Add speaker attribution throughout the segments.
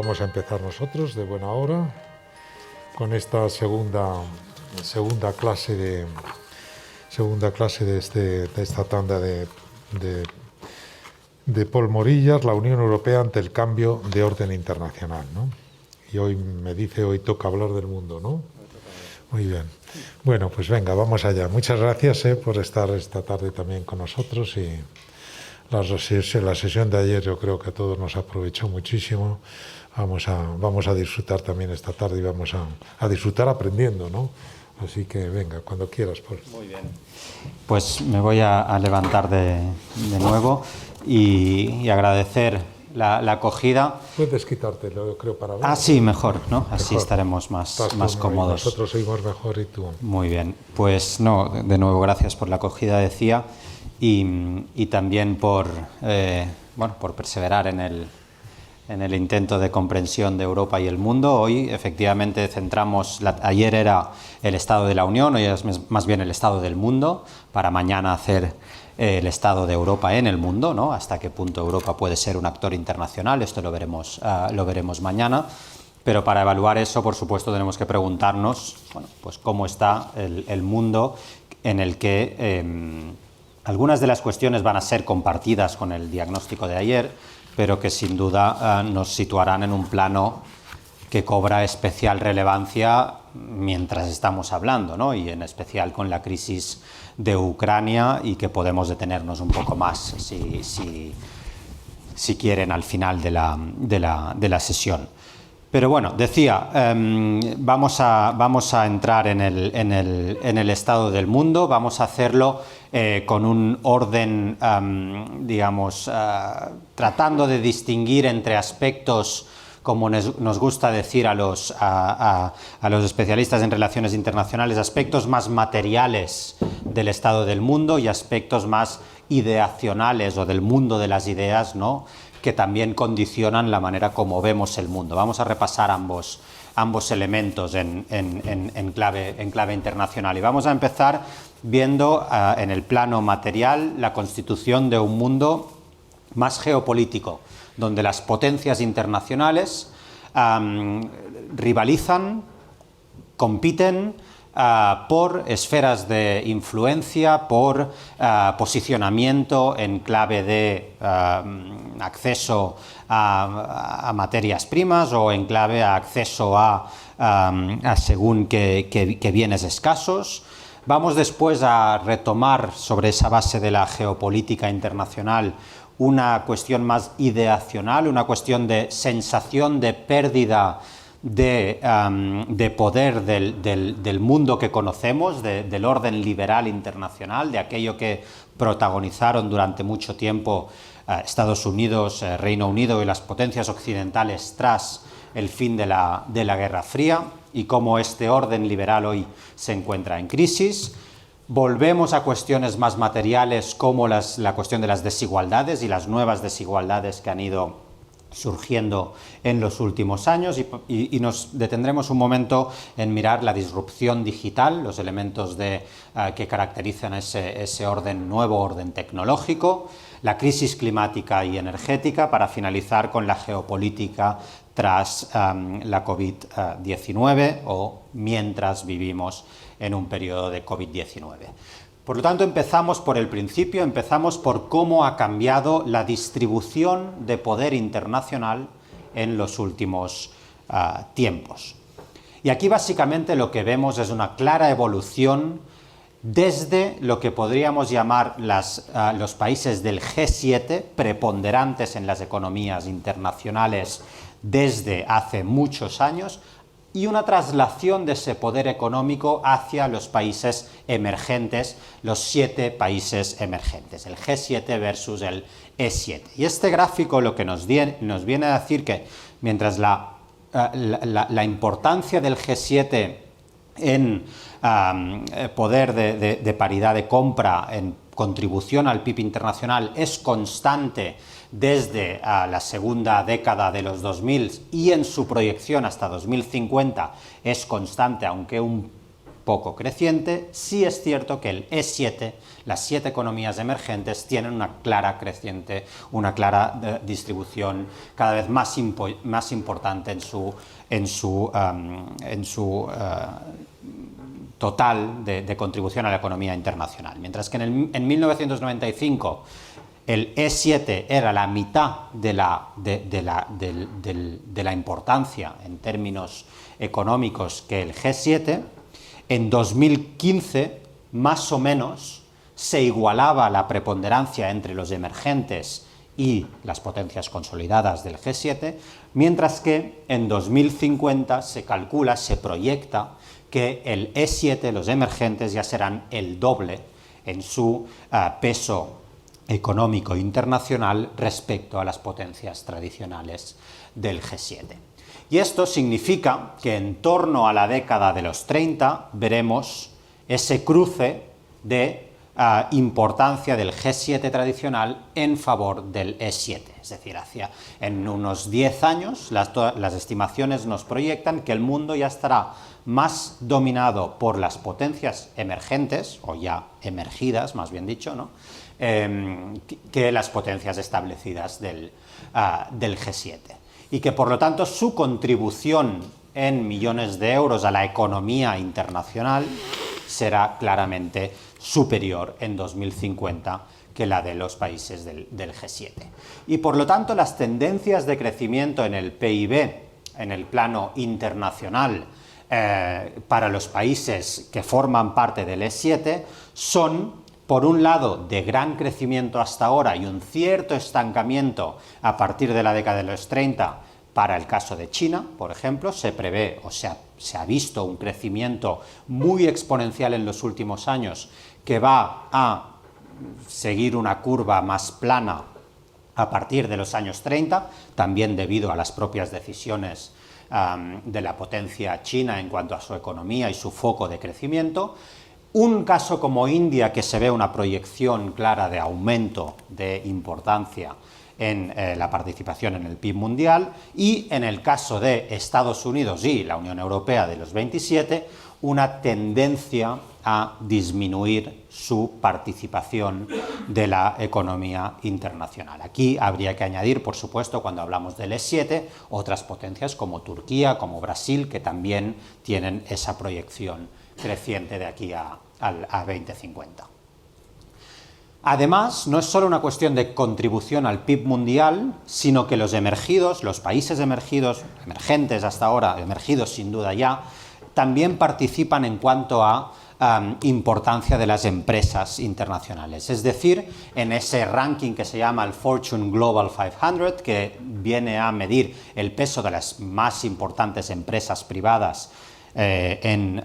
Speaker 1: vamos a empezar nosotros de buena hora con esta segunda clase de esta tanda de Pol Morillas, la Unión Europea ante el cambio de orden internacional, ¿no? Y hoy toca hablar del mundo, ¿no? Muy bien. Bueno, pues venga, vamos allá. Muchas gracias por estar esta tarde también con nosotros, y la sesión de ayer yo creo que a todos nos aprovechó muchísimo. Vamos a disfrutar también esta tarde y vamos a disfrutar aprendiendo, ¿no? Así que venga, cuando quieras, Pol.
Speaker 2: Muy bien. Pues me voy a levantar de nuevo y agradecer la acogida.
Speaker 1: Puedes quitártelo, yo creo, para ver.
Speaker 2: Sí, mejor, ¿no? Así
Speaker 1: Mejor.
Speaker 2: estaremos más cómodos.
Speaker 1: Nosotros oímos mejor y tú.
Speaker 2: Muy bien. Pues no, de nuevo, gracias por la acogida, decía, y también por perseverar en el intento de comprensión de Europa y el mundo. Hoy, efectivamente, ayer era el Estado de la Unión, hoy es más bien el Estado del mundo, para mañana hacer el Estado de Europa en el mundo, ¿no? Hasta qué punto Europa puede ser un actor internacional, esto lo veremos mañana. Pero para evaluar eso, por supuesto, tenemos que preguntarnos, pues cómo está el mundo en el que algunas de las cuestiones van a ser compartidas con el diagnóstico de ayer, pero que sin duda nos situarán en un plano que cobra especial relevancia mientras estamos hablando, ¿no? Y en especial con la crisis de Ucrania, y que podemos detenernos un poco más, si quieren, al final de la sesión. Pero bueno, decía, vamos a entrar en el estado del mundo, vamos a hacerlo con un orden, tratando de distinguir entre aspectos, como nos gusta decir a los especialistas en relaciones internacionales, aspectos más materiales del estado del mundo y aspectos más ideacionales o del mundo de las ideas, ¿no?, que también condicionan la manera como vemos el mundo. Vamos a repasar ambos elementos en clave internacional, y vamos a empezar viendo en el plano material la constitución de un mundo más geopolítico, donde las potencias internacionales rivalizan, compiten por esferas de influencia, por posicionamiento en clave de acceso a materias primas, o en clave a acceso a según qué bienes escasos. Vamos después a retomar sobre esa base de la geopolítica internacional una cuestión más ideacional, una cuestión de sensación de pérdida de poder del mundo que conocemos, del orden liberal internacional, de aquello que protagonizaron durante mucho tiempo Estados Unidos, Reino Unido y las potencias occidentales tras el fin de la Guerra Fría, y cómo este orden liberal hoy se encuentra en crisis. Volvemos a cuestiones más materiales, como la cuestión de las desigualdades y las nuevas desigualdades que han ido surgiendo en los últimos años, y nos detendremos un momento en mirar la disrupción digital, los elementos que caracterizan ese nuevo orden tecnológico, la crisis climática y energética, para finalizar con la geopolítica tras la COVID-19, o mientras vivimos en un periodo de COVID-19. Por lo tanto, empezamos por el principio, empezamos por cómo ha cambiado la distribución de poder internacional en los últimos tiempos. Y aquí básicamente lo que vemos es una clara evolución desde lo que podríamos llamar los países del G7, preponderantes en las economías internacionales desde hace muchos años, y una traslación de ese poder económico hacia los países emergentes, los 7 países emergentes, el G7 versus el E7. Y este gráfico lo que nos viene a decir que mientras la importancia del G7 en poder de paridad de compra, en contribución al PIB internacional, es constante desde la segunda década de los 2000, y en su proyección hasta 2050 es constante, aunque un poco creciente. Sí es cierto que el E7, las 7 economías emergentes, tienen una clara distribución cada vez más importante en su total de contribución a la economía internacional. Mientras que en 1995 el E7 era la mitad de la importancia en términos económicos que el G7, en 2015 más o menos se igualaba la preponderancia entre los emergentes y las potencias consolidadas del G7, mientras que en 2050 se calcula, se proyecta que el E7, los emergentes, ya serán el doble en su peso económico internacional respecto a las potencias tradicionales del G7. Y esto significa que en torno a la década de los 30 veremos ese cruce de importancia del G7 tradicional en favor del E7. Es decir, en unos 10 años las estimaciones nos proyectan que el mundo ya estará más dominado por las potencias emergentes, o ya emergidas, más bien dicho, ¿no? Que las potencias establecidas del G7. Y que, por lo tanto, su contribución en millones de euros a la economía internacional será claramente superior en 2050 que la de los países del G7. Y, por lo tanto, las tendencias de crecimiento en el PIB, en el plano internacional, para los países que forman parte del E7, son, por un lado, de gran crecimiento hasta ahora y un cierto estancamiento a partir de la década de los 30 para el caso de China, por ejemplo. Se prevé, o sea, se ha visto un crecimiento muy exponencial en los últimos años que va a seguir una curva más plana a partir de los años 30, también debido a las propias decisiones de la potencia china en cuanto a su economía y su foco de crecimiento. Un caso como India, que se ve una proyección clara de aumento de importancia en la participación en el PIB mundial, y en el caso de Estados Unidos y la Unión Europea de los 27, una tendencia a disminuir su participación de la economía internacional. Aquí habría que añadir, por supuesto, cuando hablamos del E7, otras potencias como Turquía, como Brasil, que también tienen esa proyección creciente de aquí a 2050. Además, no es solo una cuestión de contribución al PIB mundial, sino que los emergidos, los países emergidos, emergentes hasta ahora, emergidos sin duda ya, también participan en cuanto a importancia de las empresas internacionales. Es decir, en ese ranking que se llama el Fortune Global 500, que viene a medir el peso de las más importantes empresas privadas en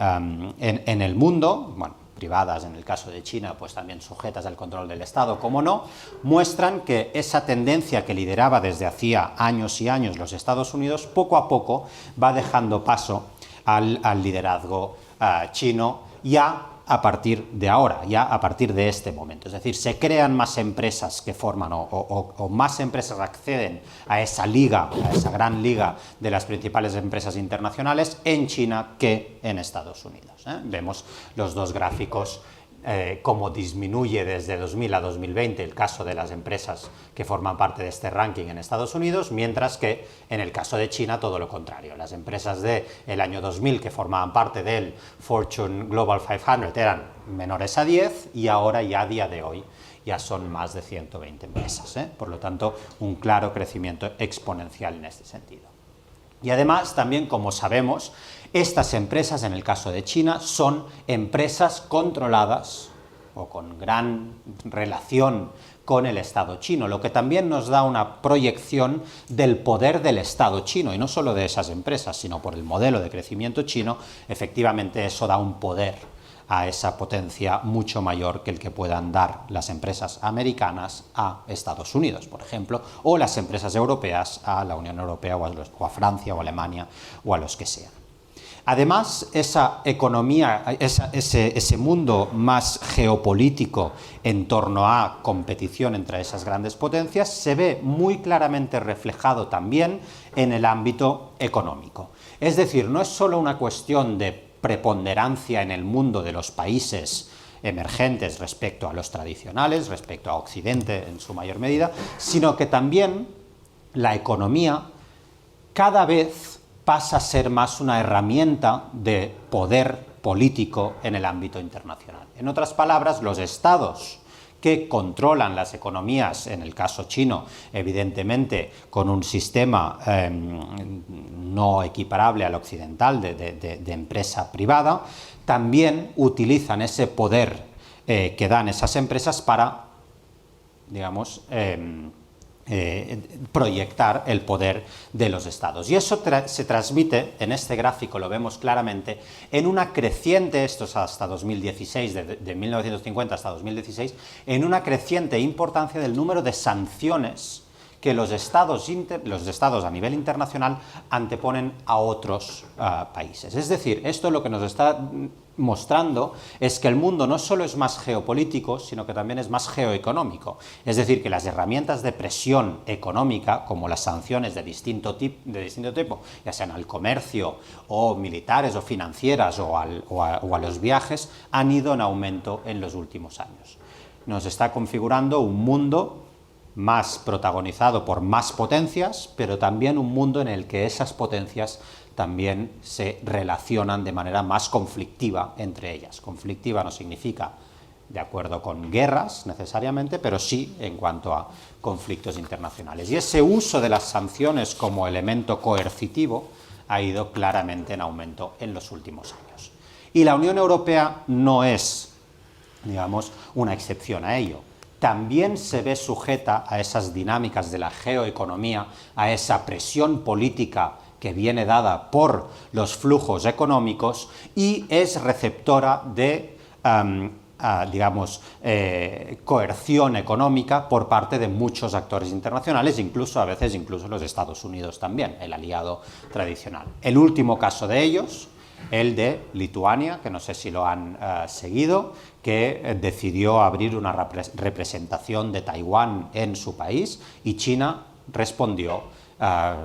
Speaker 2: el mundo, bueno, privadas en el caso de China, pues también sujetas al control del Estado, como no, muestran que esa tendencia que lideraba desde hacía años y años los Estados Unidos, poco a poco va dejando paso al liderazgo chino, ya a partir de ahora, ya a partir de este momento. Es decir, se crean más empresas que forman o más empresas acceden a esa liga, a esa gran liga de las principales empresas internacionales en China que en Estados Unidos. Vemos los dos gráficos, cómo disminuye desde 2000 a 2020 el caso de las empresas que forman parte de este ranking en Estados Unidos, mientras que en el caso de China todo lo contrario. Las empresas del año 2000 que formaban parte del Fortune Global 500 eran menores a 10 y ahora ya a día de hoy ya son más de 120 empresas. Por lo tanto, un claro crecimiento exponencial en este sentido. Y además, también, como sabemos, estas empresas, en el caso de China, son empresas controladas o con gran relación con el Estado chino, lo que también nos da una proyección del poder del Estado chino, y no solo de esas empresas, sino por el modelo de crecimiento chino. Efectivamente, eso da un poder a esa potencia mucho mayor que el que puedan dar las empresas americanas a Estados Unidos, por ejemplo, o las empresas europeas a la Unión Europea o a Francia o a Alemania o a los que sean. Además, esa economía, ese mundo más geopolítico en torno a competición entre esas grandes potencias se ve muy claramente reflejado también en el ámbito económico. Es decir, no es solo una cuestión de preponderancia en el mundo de los países emergentes respecto a los tradicionales, respecto a Occidente en su mayor medida, sino que también la economía cada vez pasa a ser más una herramienta de poder político en el ámbito internacional. En otras palabras, los estados que controlan las economías, en el caso chino, evidentemente con un sistema no equiparable al occidental de empresa privada, también utilizan ese poder que dan esas empresas para, digamos, proyectar el poder de los estados. Y eso se transmite, en este gráfico lo vemos claramente, en una creciente, esto es hasta 2016, de 1950 hasta 2016, en una creciente importancia del número de sanciones que los estados a nivel internacional anteponen a otros países. Es decir, esto lo que nos está mostrando es que el mundo no solo es más geopolítico, sino que también es más geoeconómico. Es decir, que las herramientas de presión económica, como las sanciones de distinto tipo, ya sean al comercio, o militares, o financieras, o a los viajes, han ido en aumento en los últimos años. Nos está configurando un mundo más protagonizado por más potencias, pero también un mundo en el que esas potencias también se relacionan de manera más conflictiva entre ellas. Conflictiva no significa de acuerdo con guerras necesariamente, pero sí en cuanto a conflictos internacionales. Y ese uso de las sanciones como elemento coercitivo ha ido claramente en aumento en los últimos años. Y la Unión Europea no es, digamos, una excepción a ello. También se ve sujeta a esas dinámicas de la geoeconomía, a esa presión política que viene dada por los flujos económicos, y es receptora de, coerción económica por parte de muchos actores internacionales, incluso a veces los Estados Unidos también, el aliado tradicional. El último caso de ellos, el de Lituania, que no sé si lo han seguido, que decidió abrir una representación de Taiwán en su país, y China respondió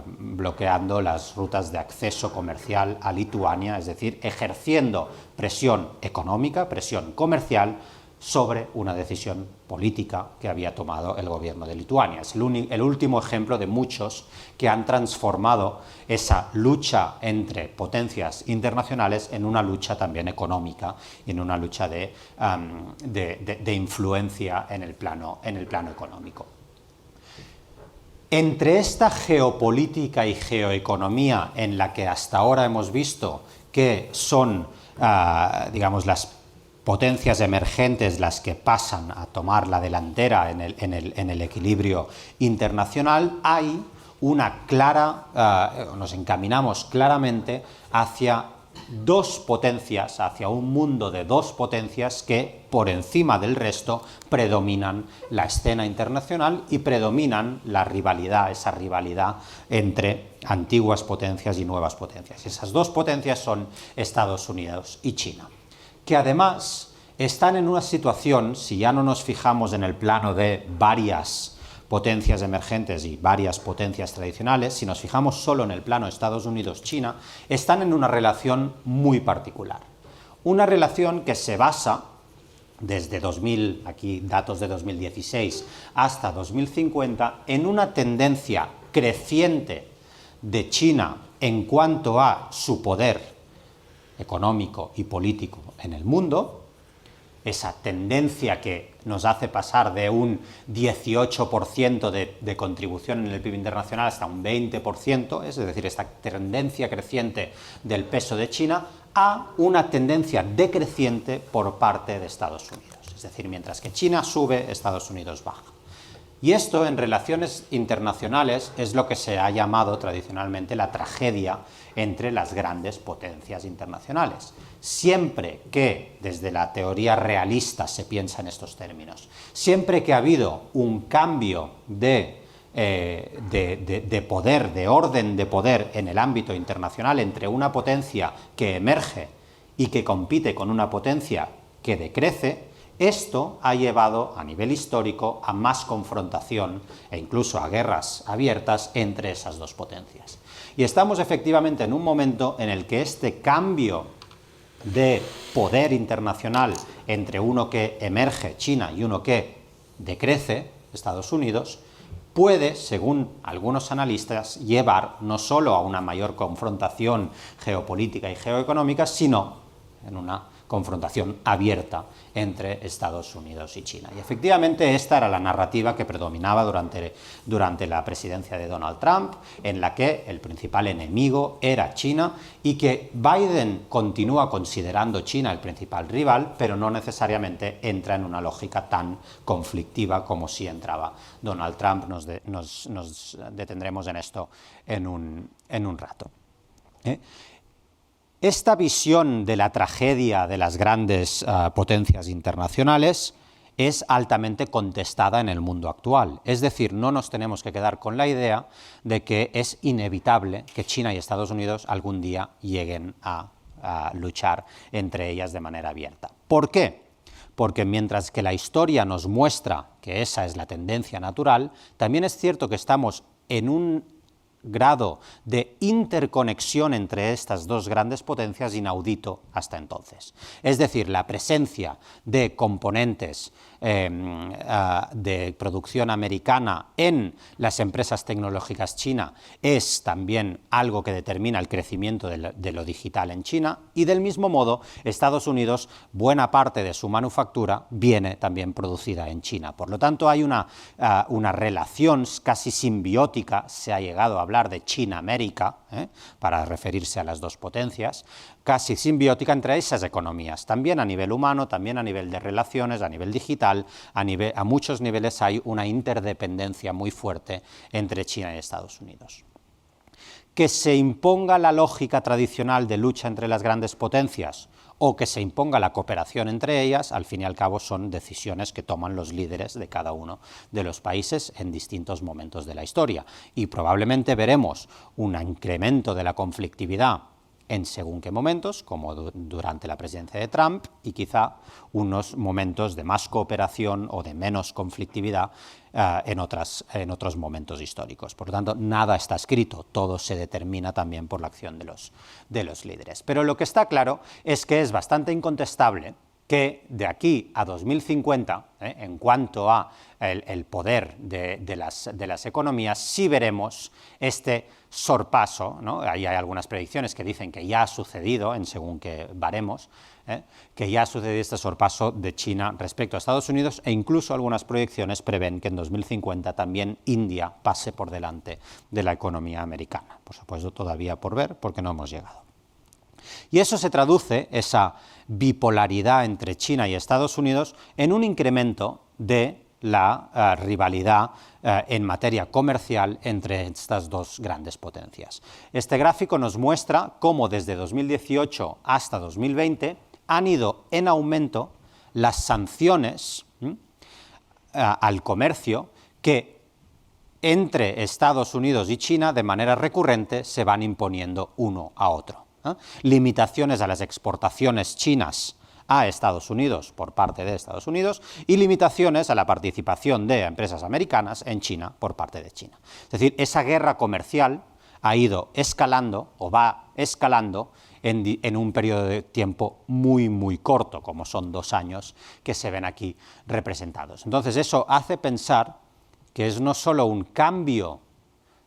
Speaker 2: bloqueando las rutas de acceso comercial a Lituania, es decir, ejerciendo presión económica, presión comercial sobre una decisión política que había tomado el gobierno de Lituania. Es el último ejemplo de muchos que han transformado esa lucha entre potencias internacionales en una lucha también económica y en una lucha de influencia en el plano económico. Entre esta geopolítica y geoeconomía en la que hasta ahora hemos visto que son, las potencias emergentes las que pasan a tomar la delantera en el equilibrio internacional, hay una nos encaminamos claramente hacia dos potencias, hacia un mundo de dos potencias que, por encima del resto, predominan la escena internacional y predominan esa rivalidad entre antiguas potencias y nuevas potencias. Esas dos potencias son Estados Unidos y China, que además están en una situación, si ya no nos fijamos en el plano de varias potencias emergentes y varias potencias tradicionales, si nos fijamos solo en el plano Estados Unidos-China, están en una relación muy particular. Una relación que se basa desde 2000, aquí datos de 2016, hasta 2050, en una tendencia creciente de China en cuanto a su poder económico y político en el mundo, esa tendencia que nos hace pasar de un 18% de contribución en el PIB internacional hasta un 20%, es decir, esta tendencia creciente del peso de China, a una tendencia decreciente por parte de Estados Unidos. Es decir, mientras que China sube, Estados Unidos baja. Y esto en relaciones internacionales es lo que se ha llamado tradicionalmente la tragedia entre las grandes potencias internacionales. Siempre que desde la teoría realista se piensa en estos términos, siempre que ha habido un cambio de poder, de orden de poder en el ámbito internacional entre una potencia que emerge y que compite con una potencia que decrece, esto ha llevado a nivel histórico a más confrontación e incluso a guerras abiertas entre esas dos potencias. Y estamos efectivamente en un momento en el que este cambio de poder internacional entre uno que emerge, China, y uno que decrece, Estados Unidos, puede, según algunos analistas, llevar no solo a una mayor confrontación geopolítica y geoeconómica, sino en una confrontación abierta entre Estados Unidos y China. Y efectivamente esta era la narrativa que predominaba durante la presidencia de Donald Trump, en la que el principal enemigo era China y que Biden continúa considerando China el principal rival, pero no necesariamente entra en una lógica tan conflictiva como si entraba Donald Trump. Nos detendremos en esto en un rato. Esta visión de la tragedia de las grandes potencias internacionales es altamente contestada en el mundo actual. Es decir, no nos tenemos que quedar con la idea de que es inevitable que China y Estados Unidos algún día lleguen a luchar entre ellas de manera abierta. ¿Por qué? Porque mientras que la historia nos muestra que esa es la tendencia natural, también es cierto que estamos en un grado de interconexión entre estas dos grandes potencias inaudito hasta entonces. Es decir, la presencia de componentes de producción americana en las empresas tecnológicas chinas es también algo que determina el crecimiento de lo digital en China, y del mismo modo Estados Unidos, buena parte de su manufactura viene también producida en China. Por lo tanto, hay una relación casi simbiótica, se ha llegado a hablar de China-América, para referirse a las dos potencias, casi simbiótica entre esas economías, también a nivel humano, también a nivel de relaciones, a nivel digital, a muchos niveles hay una interdependencia muy fuerte entre China y Estados Unidos. Que se imponga la lógica tradicional de lucha entre las grandes potencias o que se imponga la cooperación entre ellas, al fin y al cabo son decisiones que toman los líderes de cada uno de los países en distintos momentos de la historia. Y probablemente veremos un incremento de la conflictividad en según qué momentos, como durante la presidencia de Trump, y quizá unos momentos de más cooperación o de menos conflictividad en otros momentos históricos. Por lo tanto, nada está escrito, todo se determina también por la acción de los líderes. Pero lo que está claro es que es bastante incontestable que de aquí a 2050, en cuanto a el poder de las economías, sí veremos este sorpaso, ¿no? Ahí hay algunas predicciones que dicen que ya ha sucedido, en según qué baremos, que ya ha sucedido este sorpaso de China respecto a Estados Unidos, e incluso algunas proyecciones prevén que en 2050 también India pase por delante de la economía americana. Por supuesto, todavía por ver, porque no hemos llegado. Y eso se traduce, esa bipolaridad entre China y Estados Unidos, en un incremento de la rivalidad en materia comercial entre estas dos grandes potencias. Este gráfico nos muestra cómo desde 2018 hasta 2020 han ido en aumento las sanciones al comercio que entre Estados Unidos y China de manera recurrente se van imponiendo uno a otro. Limitaciones a las exportaciones chinas a Estados Unidos por parte de Estados Unidos y limitaciones a la participación de empresas americanas en China por parte de China. Es decir, esa guerra comercial ha ido escalando o va escalando en un periodo de tiempo muy, muy corto, como son 2 años que se ven aquí representados. Entonces, eso hace pensar que es no solo un cambio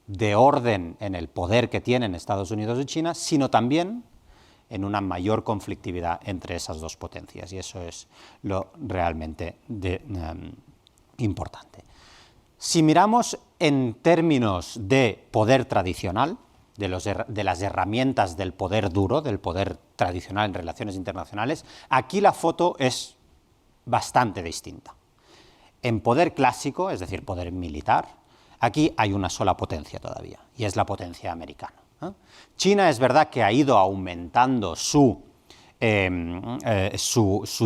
Speaker 2: de orden en el poder que tienen Estados Unidos y China, sino también en una mayor conflictividad entre esas dos potencias, y eso es lo realmente importante. Si miramos en términos de poder tradicional, de las herramientas del poder duro, del poder tradicional en relaciones internacionales, aquí la foto es bastante distinta. En poder clásico, es decir, poder militar, aquí hay una sola potencia todavía, y es la potencia americana. China es verdad que ha ido aumentando su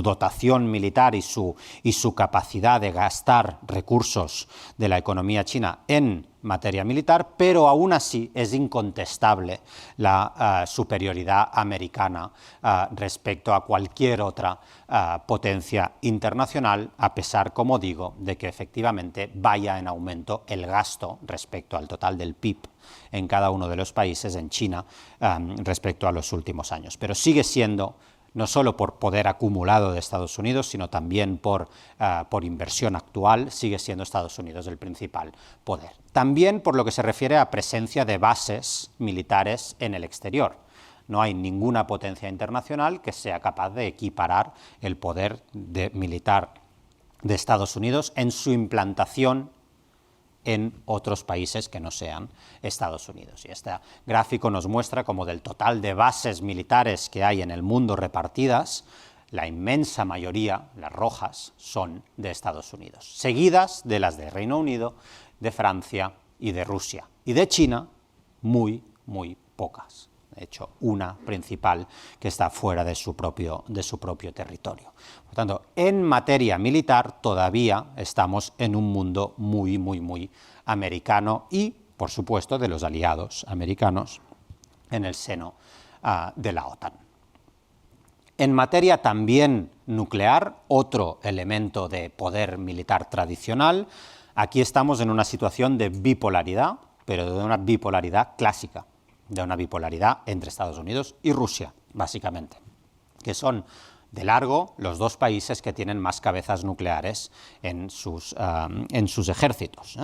Speaker 2: dotación militar y su capacidad de gastar recursos de la economía china en materia militar, pero aún así es incontestable la superioridad americana respecto a cualquier otra potencia internacional, a pesar, como digo, de que efectivamente vaya en aumento el gasto respecto al total del PIB en cada uno de los países en China respecto a los últimos años. Pero sigue siendo no solo por poder acumulado de Estados Unidos, sino también por inversión actual, sigue siendo Estados Unidos el principal poder. También por lo que se refiere a presencia de bases militares en el exterior. No hay ninguna potencia internacional que sea capaz de equiparar el poder militar de Estados Unidos en su implantación en otros países que no sean Estados Unidos. Y este gráfico nos muestra cómo del total de bases militares que hay en el mundo repartidas, la inmensa mayoría, las rojas, son de Estados Unidos, seguidas de las de Reino Unido, de Francia y de Rusia. Y de China, muy pocas. De hecho, una principal que está fuera de su propio territorio. Por tanto, en materia militar todavía estamos en un mundo muy americano y, por supuesto, de los aliados americanos en el seno de la OTAN. En materia también nuclear, otro elemento de poder militar tradicional, aquí estamos en una situación de bipolaridad, pero de una bipolaridad clásica, de una bipolaridad entre Estados Unidos y Rusia, básicamente, que son de largo los dos países que tienen más cabezas nucleares en sus ejércitos,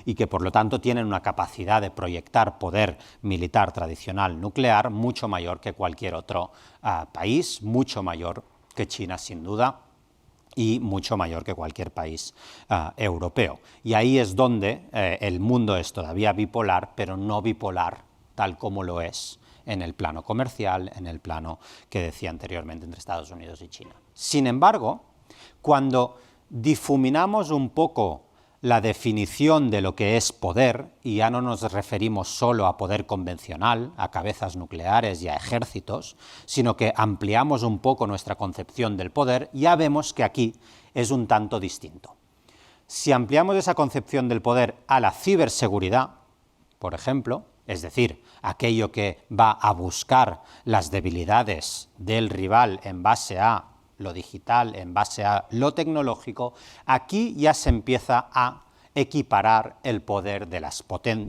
Speaker 2: y que por lo tanto tienen una capacidad de proyectar poder militar tradicional nuclear mucho mayor que cualquier otro país, mucho mayor que China sin duda, y mucho mayor que cualquier país europeo. Y ahí es donde el mundo es todavía bipolar, pero no bipolar tal como lo es en el plano comercial, en el plano que decía anteriormente entre Estados Unidos y China. Sin embargo, cuando difuminamos un poco la definición de lo que es poder, y ya no nos referimos solo a poder convencional, a cabezas nucleares y a ejércitos, sino que ampliamos un poco nuestra concepción del poder, ya vemos que aquí es un tanto distinto. Si ampliamos esa concepción del poder a la ciberseguridad, por ejemplo, es decir, aquello que va a buscar las debilidades del rival en base a lo digital, en base a lo tecnológico, aquí ya se empieza a equiparar el poder de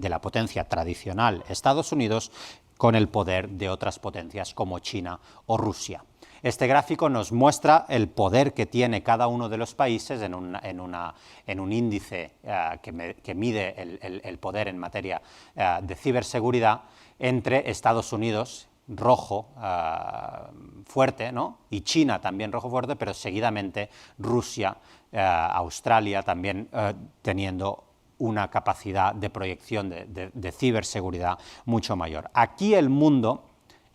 Speaker 2: la potencia tradicional Estados Unidos con el poder de otras potencias como China o Rusia. Este gráfico nos muestra el poder que tiene cada uno de los países en un índice que mide el poder en materia de ciberseguridad entre Estados Unidos, rojo fuerte, ¿no?, y China también rojo fuerte, pero seguidamente Rusia, Australia también teniendo una capacidad de proyección de ciberseguridad mucho mayor. Aquí el mundo,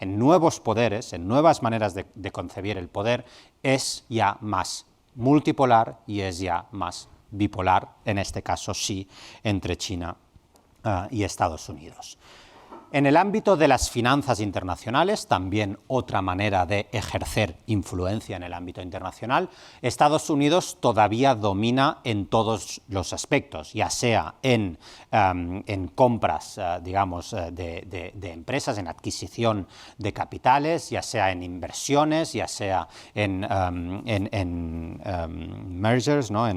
Speaker 2: en nuevos poderes, en nuevas maneras de concebir el poder, es ya más multipolar y es ya más bipolar, en este caso sí, entre China y Estados Unidos. En el ámbito de las finanzas internacionales, también otra manera de ejercer influencia en el ámbito internacional, Estados Unidos todavía domina en todos los aspectos, ya sea en compras, digamos, de empresas, en adquisición de capitales, ya sea en inversiones, ya sea en mergers, ¿no?,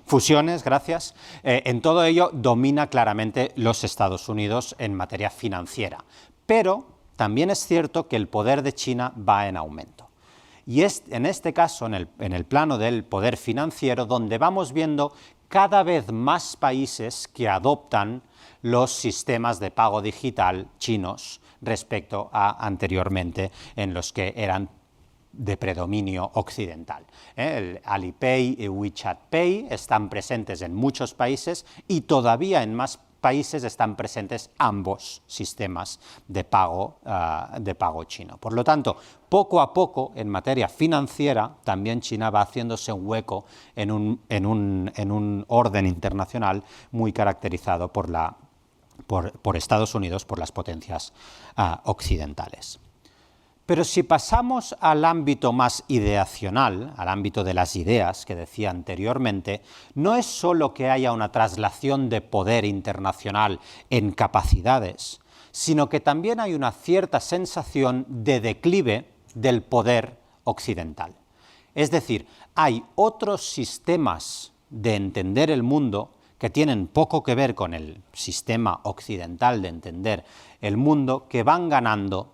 Speaker 2: fusiones, gracias. En todo ello domina claramente los Estados Unidos en materia financiera. Pero también es cierto que el poder de China va en aumento. Y es en este caso, en el plano del poder financiero, donde vamos viendo cada vez más países que adoptan los sistemas de pago digital chinos respecto a anteriormente en los que eran de predominio occidental. El Alipay y WeChat Pay están presentes en muchos países y todavía en más países están presentes ambos sistemas de pago chino. Por lo tanto, poco a poco, en materia financiera, también China va haciéndose un hueco en un orden internacional muy caracterizado por Estados Unidos, por las potencias occidentales. Pero si pasamos al ámbito más ideacional, al ámbito de las ideas que decía anteriormente, no es solo que haya una traslación de poder internacional en capacidades, sino que también hay una cierta sensación de declive del poder occidental. Es decir, hay otros sistemas de entender el mundo que tienen poco que ver con el sistema occidental de entender el mundo, que van ganando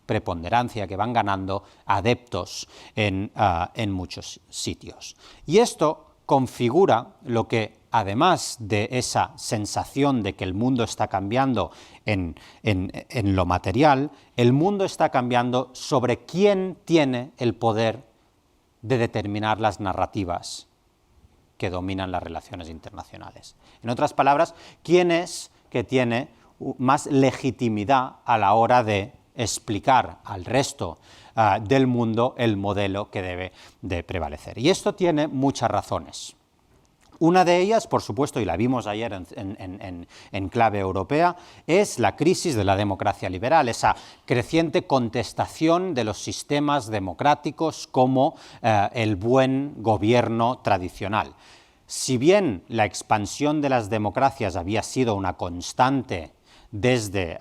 Speaker 2: preponderancia, que van ganando adeptos en muchos sitios. Y esto configura lo que, además de esa sensación de que el mundo está cambiando en lo material, el mundo está cambiando sobre quién tiene el poder de determinar las narrativas que dominan las relaciones internacionales. En otras palabras, quién es que tiene más legitimidad a la hora de explicar al resto del mundo el modelo que debe de prevalecer. Y esto tiene muchas razones. Una de ellas, por supuesto, y la vimos ayer en clave europea, es la crisis de la democracia liberal, esa creciente contestación de los sistemas democráticos como el buen gobierno tradicional. Si bien la expansión de las democracias había sido una constante desde,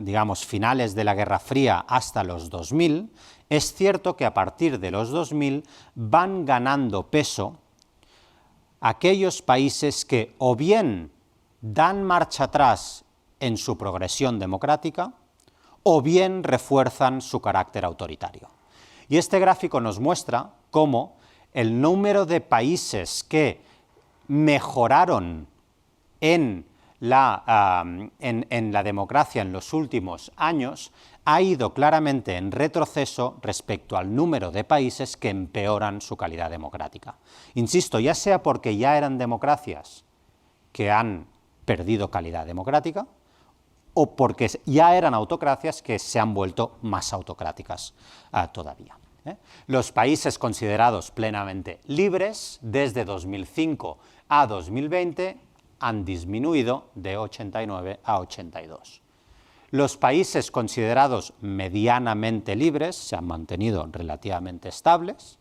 Speaker 2: digamos, finales de la Guerra Fría hasta los 2000, es cierto que a partir de los 2000 van ganando peso aquellos países que o bien dan marcha atrás en su progresión democrática o bien refuerzan su carácter autoritario. Y este gráfico nos muestra cómo el número de países que mejoraron en la democracia en los últimos años ha ido claramente en retroceso respecto al número de países que empeoran su calidad democrática. Insisto, ya sea porque ya eran democracias que han perdido calidad democrática o porque ya eran autocracias que se han vuelto más autocráticas todavía. Los países considerados plenamente libres desde 2005 a 2020 han disminuido de 89 a 82. Los países considerados medianamente libres se han mantenido relativamente estables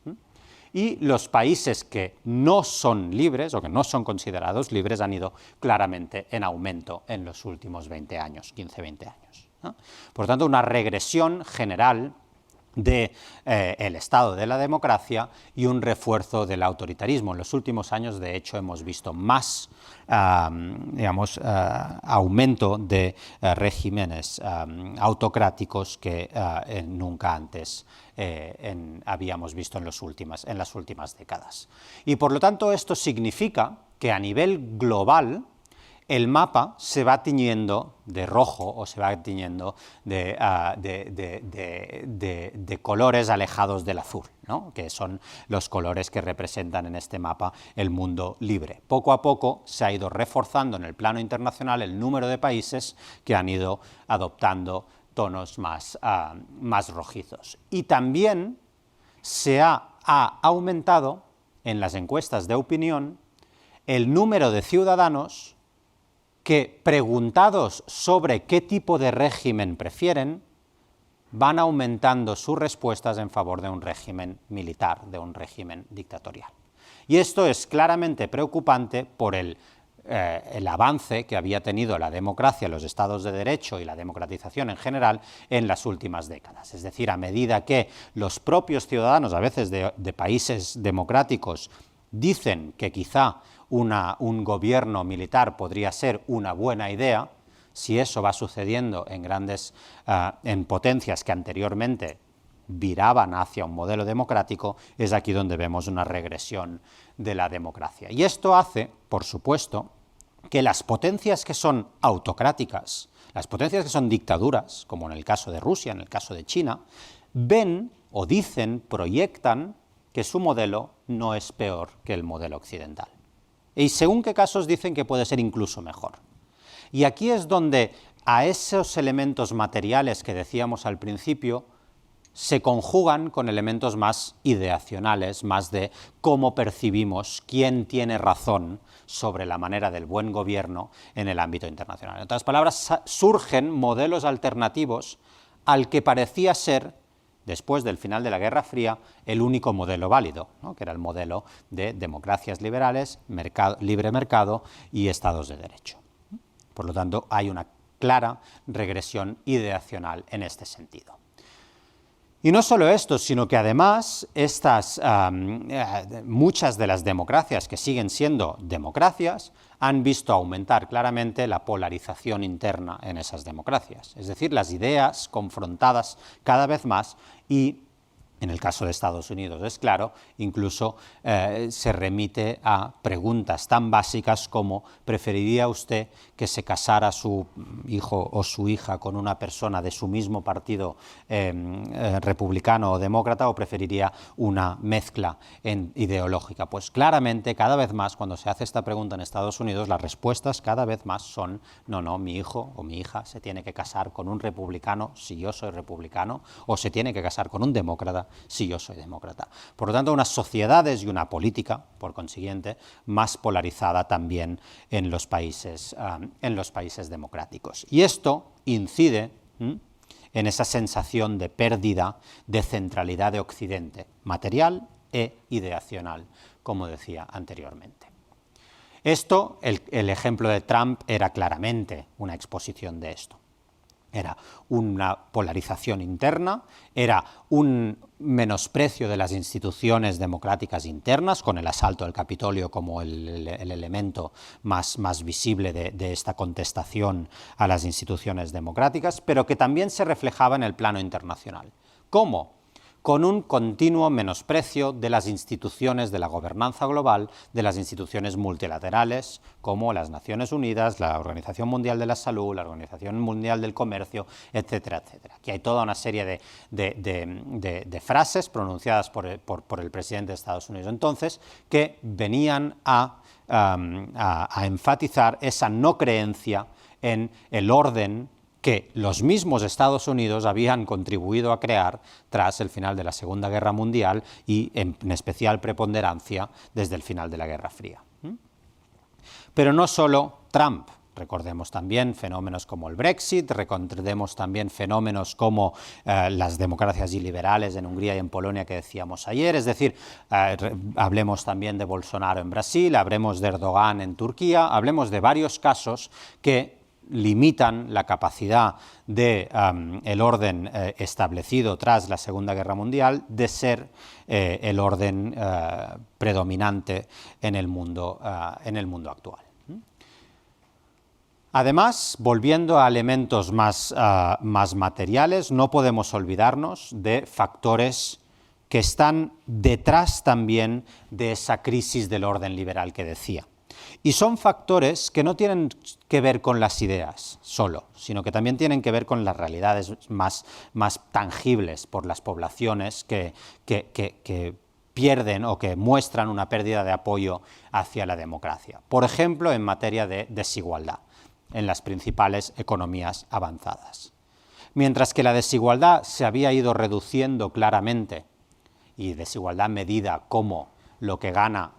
Speaker 2: y los países que no son libres o que no son considerados libres han ido claramente en aumento en los últimos 20 años, 15-20 años, ¿no? Por tanto, una regresión general del estado de la democracia y un refuerzo del autoritarismo. En los últimos años, de hecho, hemos visto más aumento de regímenes autocráticos que nunca antes habíamos visto en las últimas décadas. Y por lo tanto, esto significa que a nivel global el mapa se va tiñendo de rojo o se va tiñendo de colores alejados del azul, ¿no? Que son los colores que representan en este mapa el mundo libre. Poco a poco se ha ido reforzando en el plano internacional el número de países que han ido adoptando tonos más rojizos. Y también se ha aumentado en las encuestas de opinión el número de ciudadanos que, preguntados sobre qué tipo de régimen prefieren, van aumentando sus respuestas en favor de un régimen militar, de un régimen dictatorial. Y esto es claramente preocupante por el avance que había tenido la democracia, los estados de derecho y la democratización en general en las últimas décadas. Es decir, a medida que los propios ciudadanos, a veces de países democráticos, dicen que quizá un gobierno militar podría ser una buena idea, si eso va sucediendo en potencias que anteriormente viraban hacia un modelo democrático, es aquí donde vemos una regresión de la democracia. Y esto hace, por supuesto, que las potencias que son autocráticas, las potencias que son dictaduras, como en el caso de Rusia, en el caso de China, ven o dicen, proyectan que su modelo no es peor que el modelo occidental. Y según qué casos dicen que puede ser incluso mejor. Y aquí es donde a esos elementos materiales que decíamos al principio se conjugan con elementos más ideacionales, más de cómo percibimos quién tiene razón sobre la manera del buen gobierno en el ámbito internacional. En otras palabras, surgen modelos alternativos al que parecía ser, después del final de la Guerra Fría, el único modelo válido, ¿no? Que era el modelo de democracias liberales, libre mercado y estados de derecho. Por lo tanto, hay una clara regresión ideacional en este sentido. Y no solo esto, sino que además muchas de las democracias que siguen siendo democracias han visto aumentar claramente la polarización interna en esas democracias. Es decir, las ideas confrontadas cada vez más y, en el caso de Estados Unidos, es claro, incluso se remite a preguntas tan básicas como ¿preferiría usted que se casara su hijo o su hija con una persona de su mismo partido republicano o demócrata o preferiría una mezcla ideológica? Pues claramente, cada vez más, cuando se hace esta pregunta en Estados Unidos, las respuestas cada vez más son no, mi hijo o mi hija se tiene que casar con un republicano si yo soy republicano, o se tiene que casar con un demócrata si yo soy demócrata. Por lo tanto, unas sociedades y una política, por consiguiente, más polarizada también en los países democráticos. Y esto incide en esa sensación de pérdida de centralidad de Occidente, material e ideacional, como decía anteriormente. Esto, el ejemplo de Trump era claramente una exposición de esto. Era una polarización interna, era un menosprecio de las instituciones democráticas internas, con el asalto al Capitolio como el elemento más visible de esta contestación a las instituciones democráticas, pero que también se reflejaba en el plano internacional. ¿Cómo? Con un continuo menosprecio de las instituciones de la gobernanza global, de las instituciones multilaterales, como las Naciones Unidas, la Organización Mundial de la Salud, la Organización Mundial del Comercio, etcétera, etcétera. Aquí hay toda una serie de frases pronunciadas por el presidente de Estados Unidos entonces, que venían a enfatizar esa no creencia en el orden que los mismos Estados Unidos habían contribuido a crear tras el final de la Segunda Guerra Mundial y en especial preponderancia desde el final de la Guerra Fría. Pero no solo Trump. Recordemos también fenómenos como el Brexit, recordemos también fenómenos como las democracias iliberales en Hungría y en Polonia que decíamos ayer, es decir, hablemos también de Bolsonaro en Brasil, hablemos de Erdogan en Turquía, hablemos de varios casos que limitan la capacidad del orden establecido tras la Segunda Guerra Mundial de ser el orden predominante en el mundo actual. Además, volviendo a elementos más materiales, no podemos olvidarnos de factores que están detrás también de esa crisis del orden liberal que decía. Y son factores que no tienen que ver con las ideas solo, sino que también tienen que ver con las realidades más tangibles por las poblaciones que pierden o que muestran una pérdida de apoyo hacia la democracia. Por ejemplo, en materia de desigualdad en las principales economías avanzadas. Mientras que la desigualdad se había ido reduciendo claramente, y desigualdad medida como lo que gana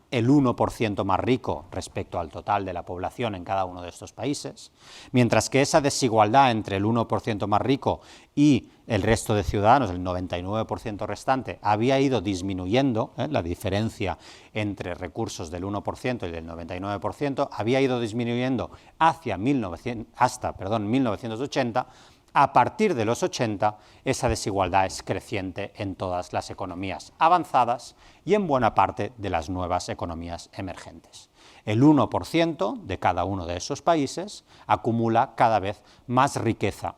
Speaker 2: el 1% más rico respecto al total de la población en cada uno de estos países, mientras que esa desigualdad entre el 1% más rico y el resto de ciudadanos, el 99% restante, había ido disminuyendo, la diferencia entre recursos del 1% y del 99%, había ido disminuyendo hasta 1980, a partir de los 80, esa desigualdad es creciente en todas las economías avanzadas y en buena parte de las nuevas economías emergentes. El 1% de cada uno de esos países acumula cada vez más riqueza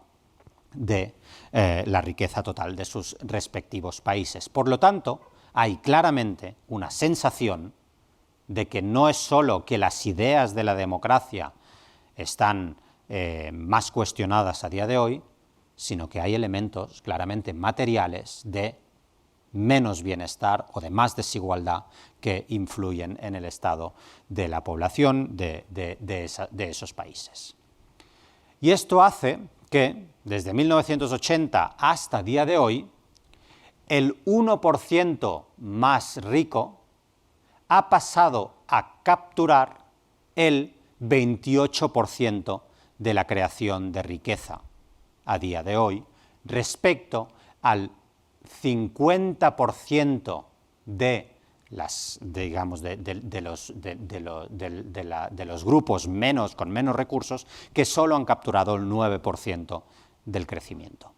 Speaker 2: de la riqueza total de sus respectivos países. Por lo tanto, hay claramente una sensación de que no es solo que las ideas de la democracia están más cuestionadas a día de hoy, sino que hay elementos claramente materiales de menos bienestar o de más desigualdad que influyen en el estado de la población de esos países. Y esto hace que, desde 1980 hasta día de hoy, el 1% más rico ha pasado a capturar el 28% de la creación de riqueza a día de hoy, respecto al 50% de los grupos con menos recursos que solo han capturado el 9% del crecimiento.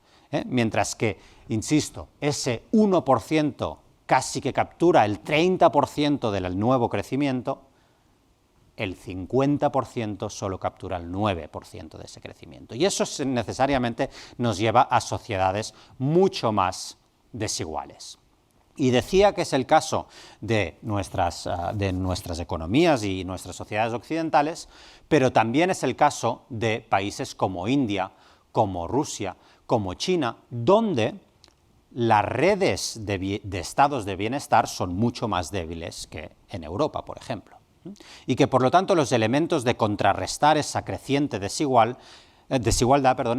Speaker 2: mientras que, insisto, ese 1% casi que captura el 30% del nuevo crecimiento, el 50% solo captura el 9% de ese crecimiento. Y eso necesariamente nos lleva a sociedades mucho más desiguales. Y decía que es el caso de nuestras economías y nuestras sociedades occidentales, pero también es el caso de países como India, como Rusia, como China, donde las redes de estados de bienestar son mucho más débiles que en Europa, por ejemplo. Y que, por lo tanto, los elementos de contrarrestar esa creciente desigualdad,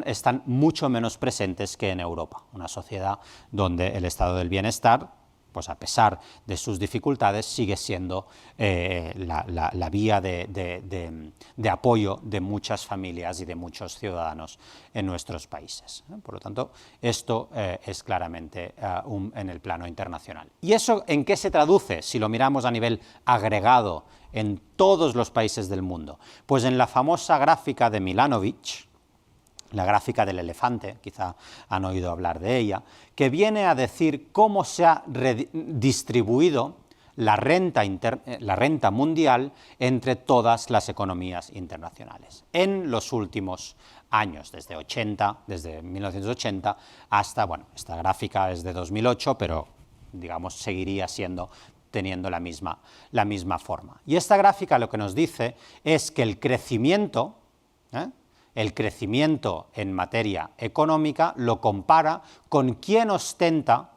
Speaker 2: están mucho menos presentes que en Europa, una sociedad donde el estado del bienestar, pues a pesar de sus dificultades, sigue siendo la vía de apoyo de muchas familias y de muchos ciudadanos en nuestros países. Por lo tanto, esto es claramente en el plano internacional. ¿Y eso en qué se traduce si lo miramos a nivel agregado en todos los países del mundo? Pues en la famosa gráfica de Milanovic, la gráfica del elefante, quizá han oído hablar de ella, que viene a decir cómo se ha distribuido la renta mundial entre todas las economías internacionales en los últimos años, desde 1980 hasta, bueno, esta gráfica es de 2008, pero digamos seguiría teniendo la misma forma. Y esta gráfica lo que nos dice es que el crecimiento en materia económica lo compara con quién ostenta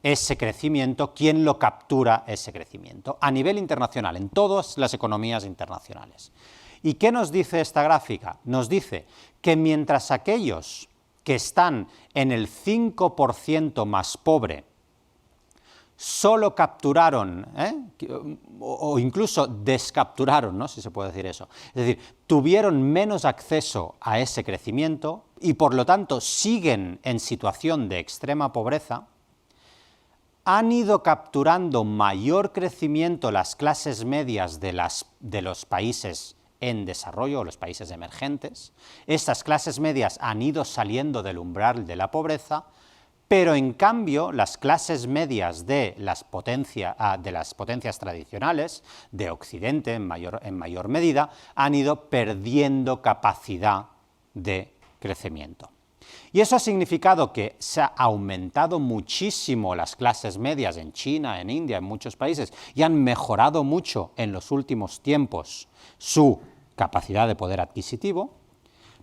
Speaker 2: ese crecimiento, quién lo captura ese crecimiento, a nivel internacional, en todas las economías internacionales. ¿Y qué nos dice esta gráfica? Nos dice que mientras aquellos que están en el 5% más pobre solo capturaron, o incluso descapturaron, ¿no?, si se puede decir eso. Es decir, tuvieron menos acceso a ese crecimiento y por lo tanto siguen en situación de extrema pobreza, han ido capturando mayor crecimiento las clases medias de los países en desarrollo, o los países emergentes. Estas clases medias han ido saliendo del umbral de la pobreza, pero en cambio las clases medias de las potencias tradicionales, de Occidente en mayor medida, han ido perdiendo capacidad de crecimiento. Y eso ha significado que se ha aumentado muchísimo las clases medias en China, en India, en muchos países, y han mejorado mucho en los últimos tiempos su capacidad de poder adquisitivo,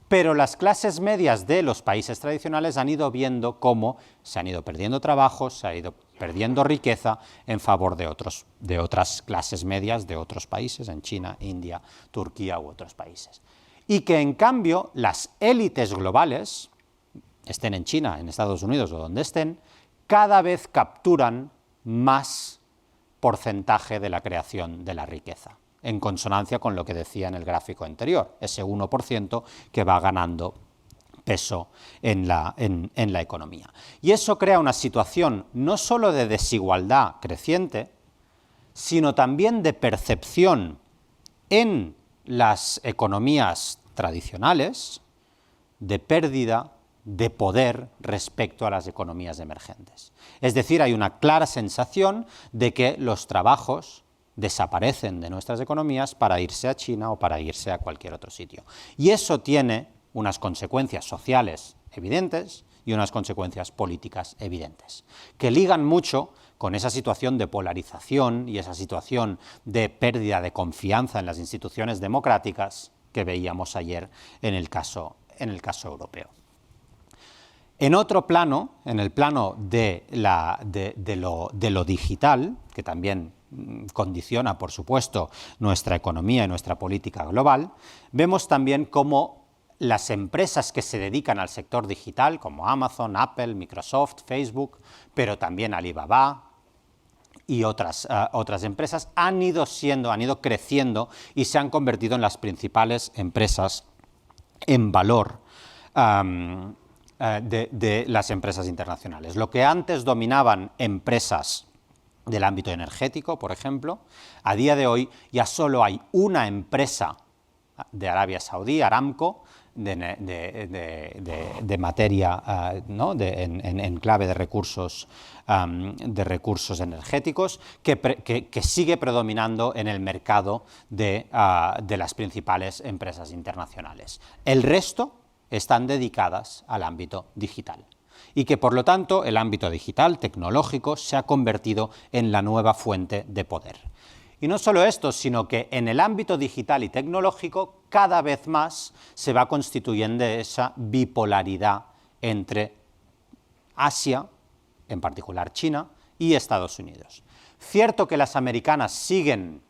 Speaker 2: pero las clases medias de los países tradicionales han ido viendo cómo se han ido perdiendo trabajos, se ha ido perdiendo riqueza en favor de otras clases medias de otros países, en China, India, Turquía u otros países. Y que en cambio las élites globales, estén en China, en Estados Unidos o donde estén, cada vez capturan más porcentaje de la creación de la riqueza, en consonancia con lo que decía en el gráfico anterior, ese 1% que va ganando peso en la economía. Y eso crea una situación no solo de desigualdad creciente, sino también de percepción en las economías tradicionales de pérdida de poder respecto a las economías emergentes. Es decir, hay una clara sensación de que los trabajos desaparecen de nuestras economías para irse a China o para irse a cualquier otro sitio. Y eso tiene unas consecuencias sociales evidentes y unas consecuencias políticas evidentes, que ligan mucho con esa situación de polarización y esa situación de pérdida de confianza en las instituciones democráticas que veíamos ayer en el caso europeo. En otro plano, en el plano de lo digital, que también condiciona, por supuesto, nuestra economía y nuestra política global, vemos también cómo las empresas que se dedican al sector digital, como Amazon, Apple, Microsoft, Facebook, pero también Alibaba y otras empresas, han ido creciendo y se han convertido en las principales empresas en valor de las empresas internacionales. Lo que antes dominaban empresas del ámbito energético, por ejemplo, a día de hoy ya solo hay una empresa de Arabia Saudí, Aramco, de materia, ¿no? en clave de recursos energéticos, que sigue predominando en el mercado de las principales empresas internacionales. El resto están dedicadas al ámbito digital. Y que, por lo tanto, el ámbito digital, tecnológico, se ha convertido en la nueva fuente de poder. Y no solo esto, sino que en el ámbito digital y tecnológico cada vez más se va constituyendo esa bipolaridad entre Asia, en particular China, y Estados Unidos. Cierto que las americanas siguen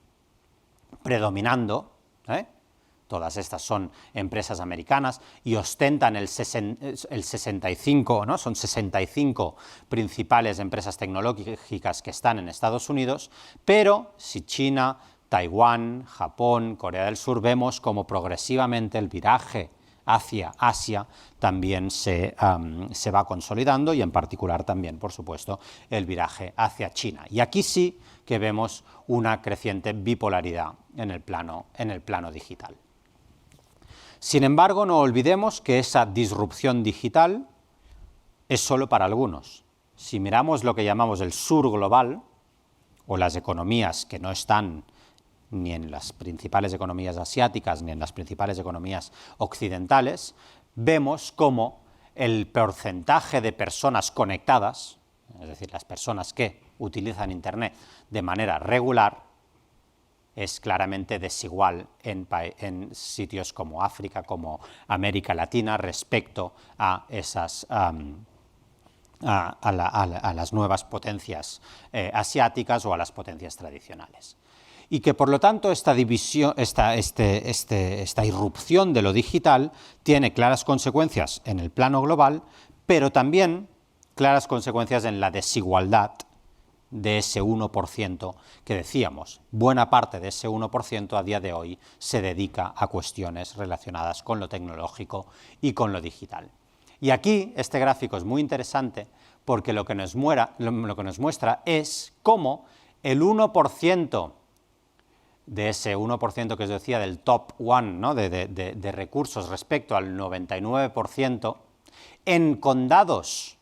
Speaker 2: predominando, todas estas son empresas americanas y ostentan el 65, ¿no? Son 65 principales empresas tecnológicas que están en Estados Unidos, pero si China, Taiwán, Japón, Corea del Sur, vemos como progresivamente el viraje hacia Asia también se va consolidando y en particular también, por supuesto, el viraje hacia China. Y aquí sí que vemos una creciente bipolaridad en el plano digital. Sin embargo, no olvidemos que esa disrupción digital es solo para algunos. Si miramos lo que llamamos el sur global, o las economías que no están ni en las principales economías asiáticas ni en las principales economías occidentales, vemos cómo el porcentaje de personas conectadas, es decir, las personas que utilizan Internet de manera regular, es claramente desigual en sitios como África, como América Latina, respecto a esas a las nuevas potencias asiáticas o a las potencias tradicionales. Y que, por lo tanto, esta división, esta irrupción de lo digital tiene claras consecuencias en el plano global, pero también claras consecuencias en la desigualdad de ese 1% que decíamos. Buena parte de ese 1% a día de hoy se dedica a cuestiones relacionadas con lo tecnológico y con lo digital. Y aquí este gráfico es muy interesante porque lo que nos muestra es cómo el 1% de ese 1% que os decía del top one, ¿no? de recursos respecto al 99%, en condados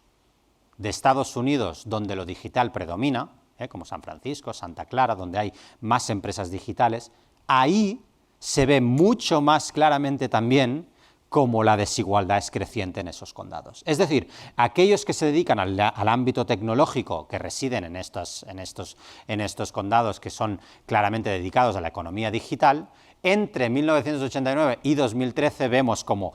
Speaker 2: de Estados Unidos, donde lo digital predomina, como San Francisco, Santa Clara, donde hay más empresas digitales, ahí se ve mucho más claramente también cómo la desigualdad es creciente en esos condados. Es decir, aquellos que se dedican al ámbito tecnológico, que residen en estos condados que son claramente dedicados a la economía digital, entre 1989 y 2013 vemos como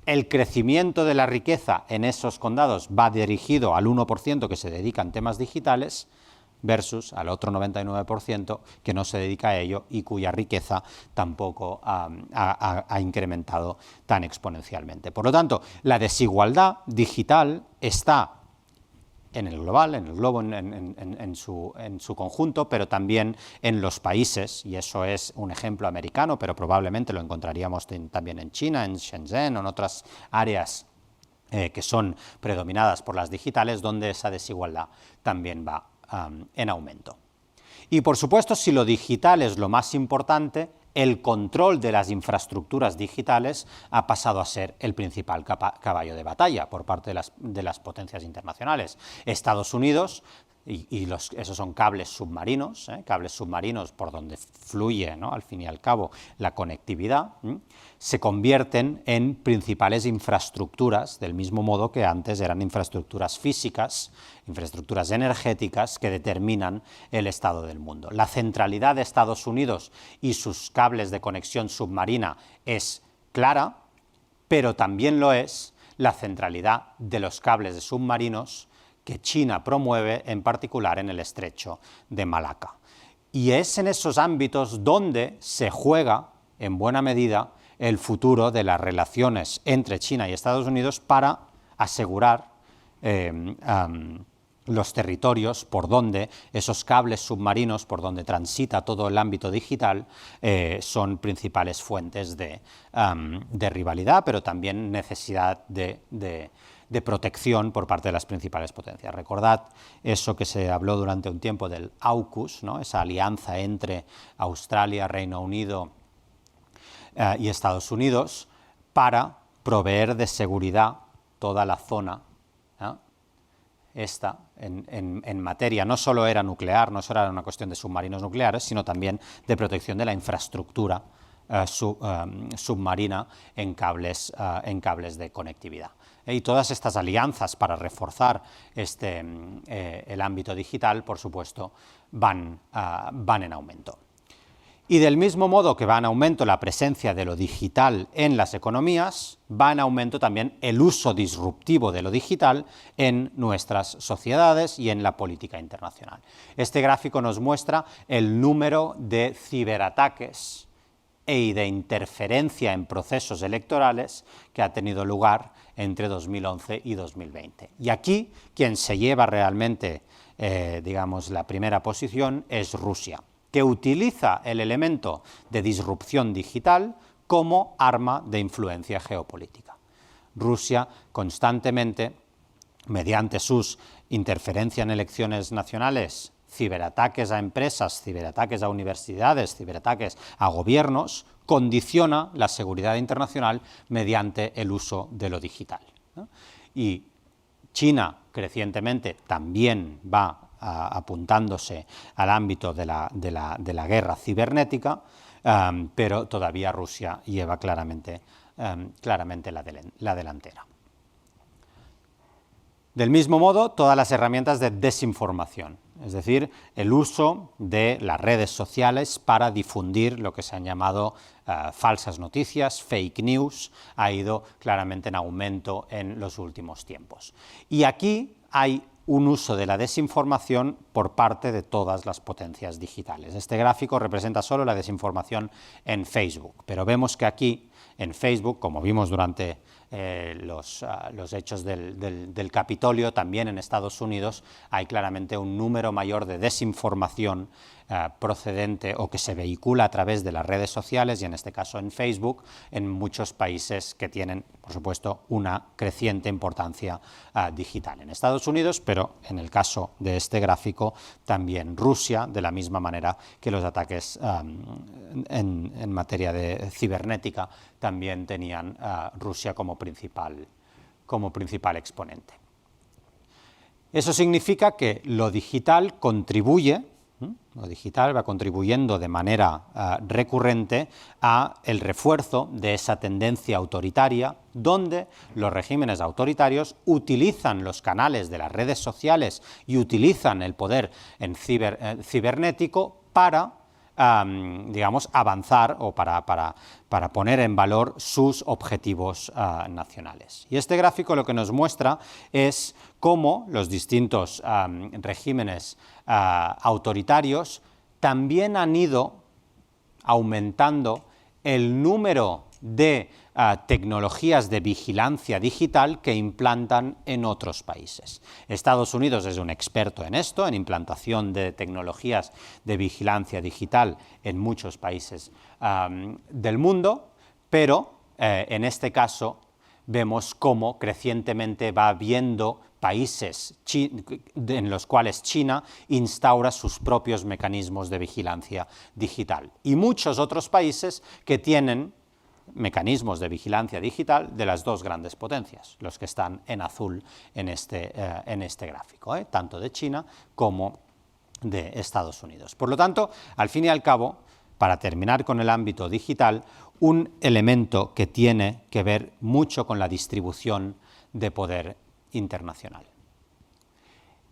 Speaker 2: el crecimiento de la riqueza en esos condados va dirigido al 1% que se dedica en temas digitales versus al otro 99% que no se dedica a ello y cuya riqueza tampoco ha incrementado tan exponencialmente. Por lo tanto, la desigualdad digital está en el globo en su conjunto, pero también en los países, y eso es un ejemplo americano, pero probablemente lo encontraríamos también en China, en Shenzhen o en otras áreas que son predominadas por las digitales, donde esa desigualdad también va en aumento. Y por supuesto, si lo digital es lo más importante, el control de las infraestructuras digitales ha pasado a ser el principal caballo de batalla por parte de las potencias internacionales. Estados Unidos, esos son cables submarinos por donde fluye, ¿no?, al fin y al cabo, la conectividad, se convierten en principales infraestructuras, del mismo modo que antes eran infraestructuras físicas, infraestructuras energéticas que determinan el estado del mundo. La centralidad de Estados Unidos y sus cables de conexión submarina es clara, pero también lo es la centralidad de los cables de submarinos que China promueve, en particular en el estrecho de Malaca. Y es en esos ámbitos donde se juega, en buena medida, el futuro de las relaciones entre China y Estados Unidos para asegurar los territorios por donde esos cables submarinos, por donde transita todo el ámbito digital, son principales fuentes de rivalidad, pero también necesidad de protección por parte de las principales potencias. Recordad eso que se habló durante un tiempo del AUKUS, ¿no?, esa alianza entre Australia, Reino Unido y Estados Unidos para proveer de seguridad toda la zona, esta, en materia, no solo era nuclear, no solo era una cuestión de submarinos nucleares, sino también de protección de la infraestructura submarina en cables de conectividad. Y todas estas alianzas para reforzar el ámbito digital, por supuesto, van en aumento. Y del mismo modo que va en aumento la presencia de lo digital en las economías, va en aumento también el uso disruptivo de lo digital en nuestras sociedades y en la política internacional. Este gráfico nos muestra el número de ciberataques y de interferencia en procesos electorales que ha tenido lugar entre 2011 y 2020. Y aquí quien se lleva realmente, digamos, la primera posición es Rusia, que utiliza el elemento de disrupción digital como arma de influencia geopolítica. Rusia constantemente, mediante sus interferencias en elecciones nacionales, ciberataques a empresas, ciberataques a universidades, ciberataques a gobiernos, condiciona la seguridad internacional mediante el uso de lo digital, ¿no? Y China, crecientemente, también va apuntándose al ámbito de la guerra cibernética, pero todavía Rusia lleva claramente la delantera. Del mismo modo, todas las herramientas de desinformación, es decir, el uso de las redes sociales para difundir lo que se han llamado falsas noticias, fake news, ha ido claramente en aumento en los últimos tiempos. Y aquí hay un uso de la desinformación por parte de todas las potencias digitales. Este gráfico representa solo la desinformación en Facebook, pero vemos que aquí, en Facebook, como vimos durante los hechos del Capitolio, también en Estados Unidos hay claramente un número mayor de desinformación procedente o que se vehicula a través de las redes sociales, y en este caso en Facebook, en muchos países que tienen, por supuesto, una creciente importancia digital. En Estados Unidos, pero en el caso de este gráfico, también Rusia, de la misma manera que los ataques en materia de cibernética también tenían Rusia como principal exponente. Eso significa que lo digital contribuye, lo digital va contribuyendo de manera recurrente a el refuerzo de esa tendencia autoritaria, donde los regímenes autoritarios utilizan los canales de las redes sociales y utilizan el poder cibernético para digamos, avanzar o para poner en valor sus objetivos nacionales. Y este gráfico lo que nos muestra es cómo los distintos regímenes autoritarios también han ido aumentando el número de tecnologías de vigilancia digital que implantan en otros países. Estados Unidos es un experto en esto, en implantación de tecnologías de vigilancia digital en muchos países del mundo, pero en este caso vemos cómo crecientemente va habiendo países en los cuales China instaura sus propios mecanismos de vigilancia digital, y muchos otros países que tienen mecanismos de vigilancia digital de las dos grandes potencias, los que están en azul en este gráfico, tanto de China como de Estados Unidos. Por lo tanto, al fin y al cabo, para terminar con el ámbito digital, un elemento que tiene que ver mucho con la distribución de poder internacional.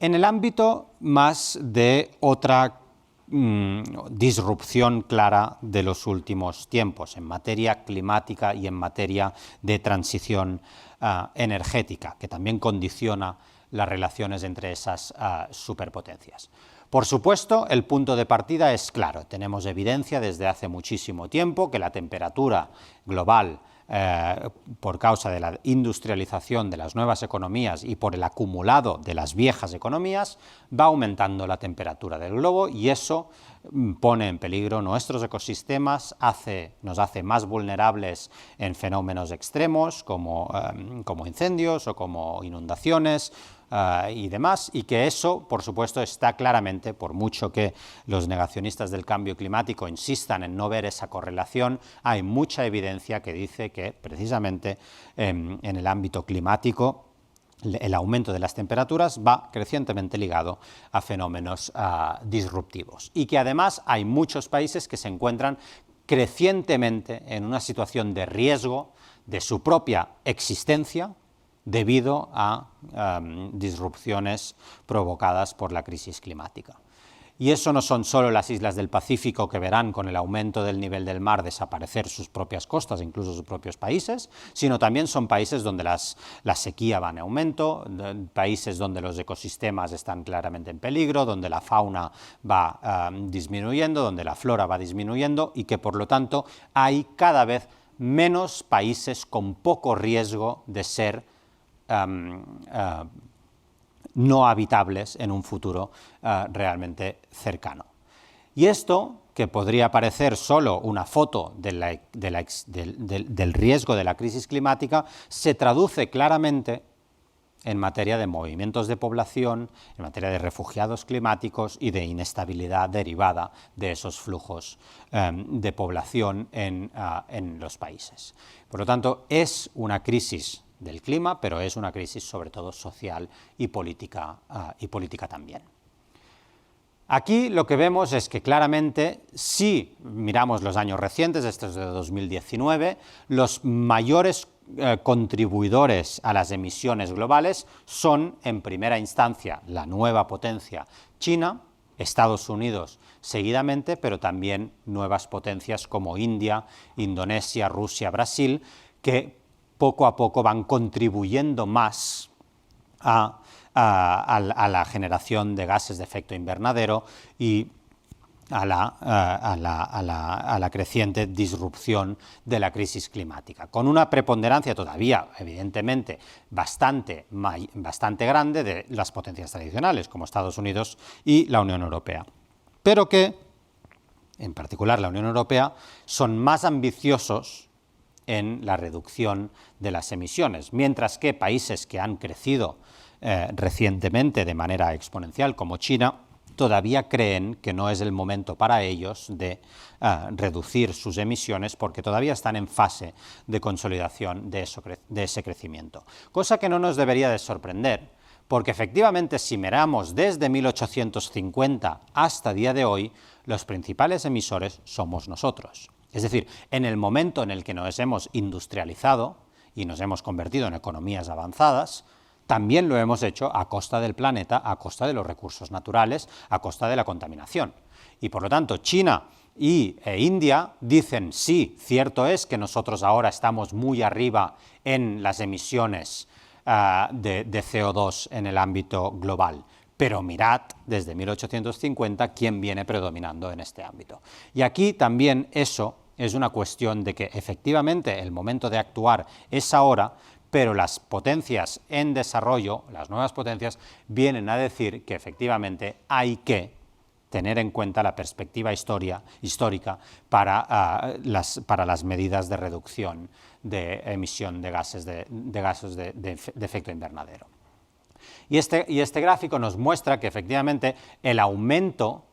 Speaker 2: En el ámbito más de otra disrupción clara de los últimos tiempos en materia climática y en materia de transición energética, que también condiciona las relaciones entre esas superpotencias. Por supuesto, el punto de partida es claro. Tenemos evidencia desde hace muchísimo tiempo que la temperatura global, por causa de la industrialización de las nuevas economías y por el acumulado de las viejas economías, va aumentando la temperatura del globo, y eso pone en peligro nuestros ecosistemas, nos hace más vulnerables en fenómenos extremos como incendios o como inundaciones, y demás, y que eso, por supuesto, está claramente, por mucho que los negacionistas del cambio climático insistan en no ver esa correlación, hay mucha evidencia que dice que, precisamente, en el ámbito climático, el aumento de las temperaturas va crecientemente ligado a fenómenos disruptivos, y que además hay muchos países que se encuentran crecientemente en una situación de riesgo de su propia existencia debido a disrupciones provocadas por la crisis climática. Y eso no son solo las islas del Pacífico, que verán con el aumento del nivel del mar desaparecer sus propias costas, incluso sus propios países, sino también son países donde la sequía va en aumento, países donde los ecosistemas están claramente en peligro, donde la fauna va disminuyendo, donde la flora va disminuyendo, y que por lo tanto hay cada vez menos países con poco riesgo de ser no habitables en un futuro realmente cercano. Y esto, que podría parecer solo una foto del riesgo de la crisis climática, se traduce claramente en materia de movimientos de población, en materia de refugiados climáticos y de inestabilidad derivada de esos flujos de población en los países. Por lo tanto, es una crisis del clima, pero es una crisis sobre todo social y política también. Aquí lo que vemos es que claramente, si miramos los años recientes, estos de 2019, los mayores contribuidores a las emisiones globales son, en primera instancia, la nueva potencia China, Estados Unidos seguidamente, pero también nuevas potencias como India, Indonesia, Rusia, Brasil, que poco a poco van contribuyendo más a la generación de gases de efecto invernadero y a la creciente disrupción de la crisis climática, con una preponderancia todavía, evidentemente, bastante grande de las potencias tradicionales, como Estados Unidos y la Unión Europea, pero que, en particular la Unión Europea, son más ambiciosos en la reducción de las emisiones, mientras que países que han crecido recientemente de manera exponencial, como China, todavía creen que no es el momento para ellos de reducir sus emisiones, porque todavía están en fase de consolidación de ese crecimiento. Cosa que no nos debería de sorprender, porque efectivamente, si miramos desde 1850 hasta día de hoy, los principales emisores somos nosotros. Es decir, en el momento en el que nos hemos industrializado y nos hemos convertido en economías avanzadas, también lo hemos hecho a costa del planeta, a costa de los recursos naturales, a costa de la contaminación. Y por lo tanto, China e India dicen, sí, cierto es que nosotros ahora estamos muy arriba en las emisiones de CO2 en el ámbito global, pero mirad desde 1850 quién viene predominando en este ámbito. Y aquí también eso es una cuestión de que efectivamente el momento de actuar es ahora, pero las potencias en desarrollo, las nuevas potencias, vienen a decir que efectivamente hay que tener en cuenta la perspectiva histórica para las medidas de reducción de emisión de gases de efecto invernadero. Y este gráfico nos muestra que efectivamente el aumento,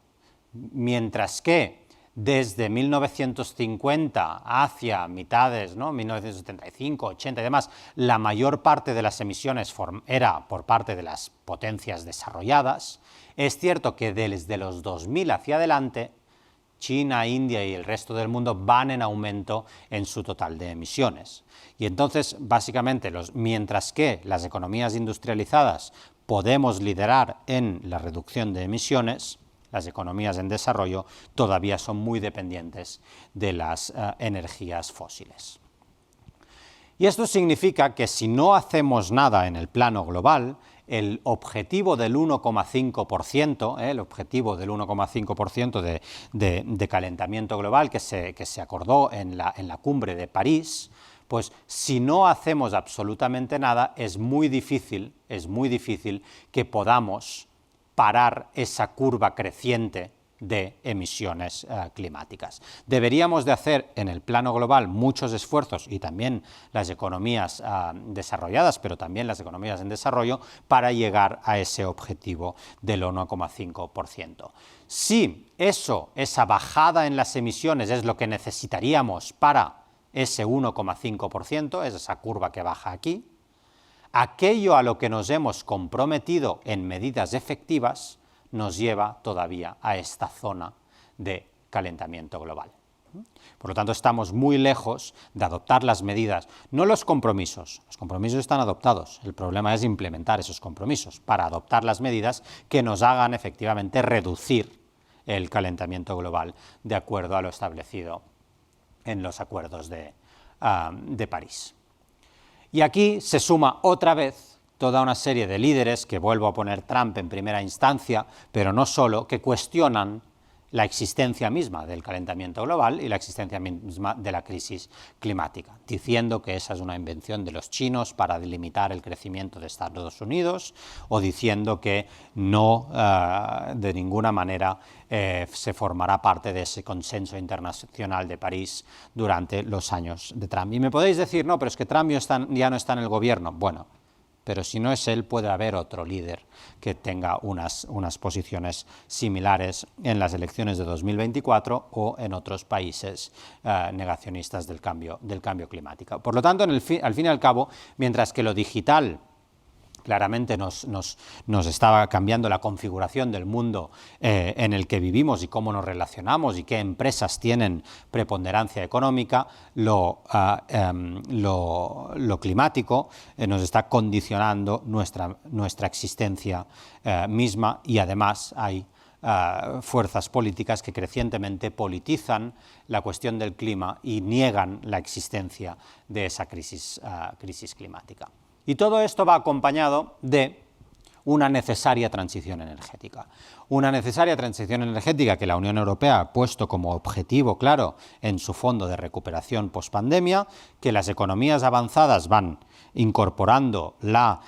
Speaker 2: mientras que desde 1950 hacia mitades, ¿no? 1975, 80 y demás, la mayor parte de las emisiones era por parte de las potencias desarrolladas, es cierto que desde los 2000 hacia adelante, China, India y el resto del mundo van en aumento en su total de emisiones. Y entonces, básicamente, mientras que las economías industrializadas podemos liderar en la reducción de emisiones, las economías en desarrollo todavía son muy dependientes de las energías fósiles. Y esto significa que si no hacemos nada en el plano global, el objetivo del 1,5%, el objetivo del 1,5% de calentamiento global que se acordó en la cumbre de París, pues si no hacemos absolutamente nada, es muy difícil que podamos parar esa curva creciente de emisiones climáticas. Deberíamos de hacer en el plano global muchos esfuerzos, y también las economías desarrolladas, pero también las economías en desarrollo, para llegar a ese objetivo del 1,5%. Si esa bajada en las emisiones es lo que necesitaríamos para ese 1,5%, es esa curva que baja aquí, aquello a lo que nos hemos comprometido en medidas efectivas nos lleva todavía a esta zona de calentamiento global. Por lo tanto, estamos muy lejos de adoptar las medidas, no los compromisos están adoptados, el problema es implementar esos compromisos para adoptar las medidas que nos hagan efectivamente reducir el calentamiento global de acuerdo a lo establecido en los acuerdos de París. Y aquí se suma otra vez toda una serie de líderes, que vuelvo a poner Trump en primera instancia, pero no solo, que cuestionan la existencia misma del calentamiento global y la existencia misma de la crisis climática, diciendo que esa es una invención de los chinos para delimitar el crecimiento de Estados Unidos, o diciendo que no, de ninguna manera, se formará parte de ese consenso internacional de París durante los años de Trump. Y me podéis decir, no, pero es que Trump ya no está en el gobierno. Bueno, pero si no es él, puede haber otro líder que tenga unas posiciones similares en las elecciones de 2024 o en otros países negacionistas del cambio climático. Por lo tanto, al fin y al cabo, mientras que lo digital claramente nos estaba cambiando la configuración del mundo en el que vivimos y cómo nos relacionamos y qué empresas tienen preponderancia económica, lo climático nos está condicionando nuestra existencia misma, y además hay fuerzas políticas que crecientemente politizan la cuestión del clima y niegan la existencia de esa crisis climática. Y todo esto va acompañado de una necesaria transición energética. Una necesaria transición energética que la Unión Europea ha puesto como objetivo claro en su fondo de recuperación pospandemia, que las economías avanzadas van incorporando las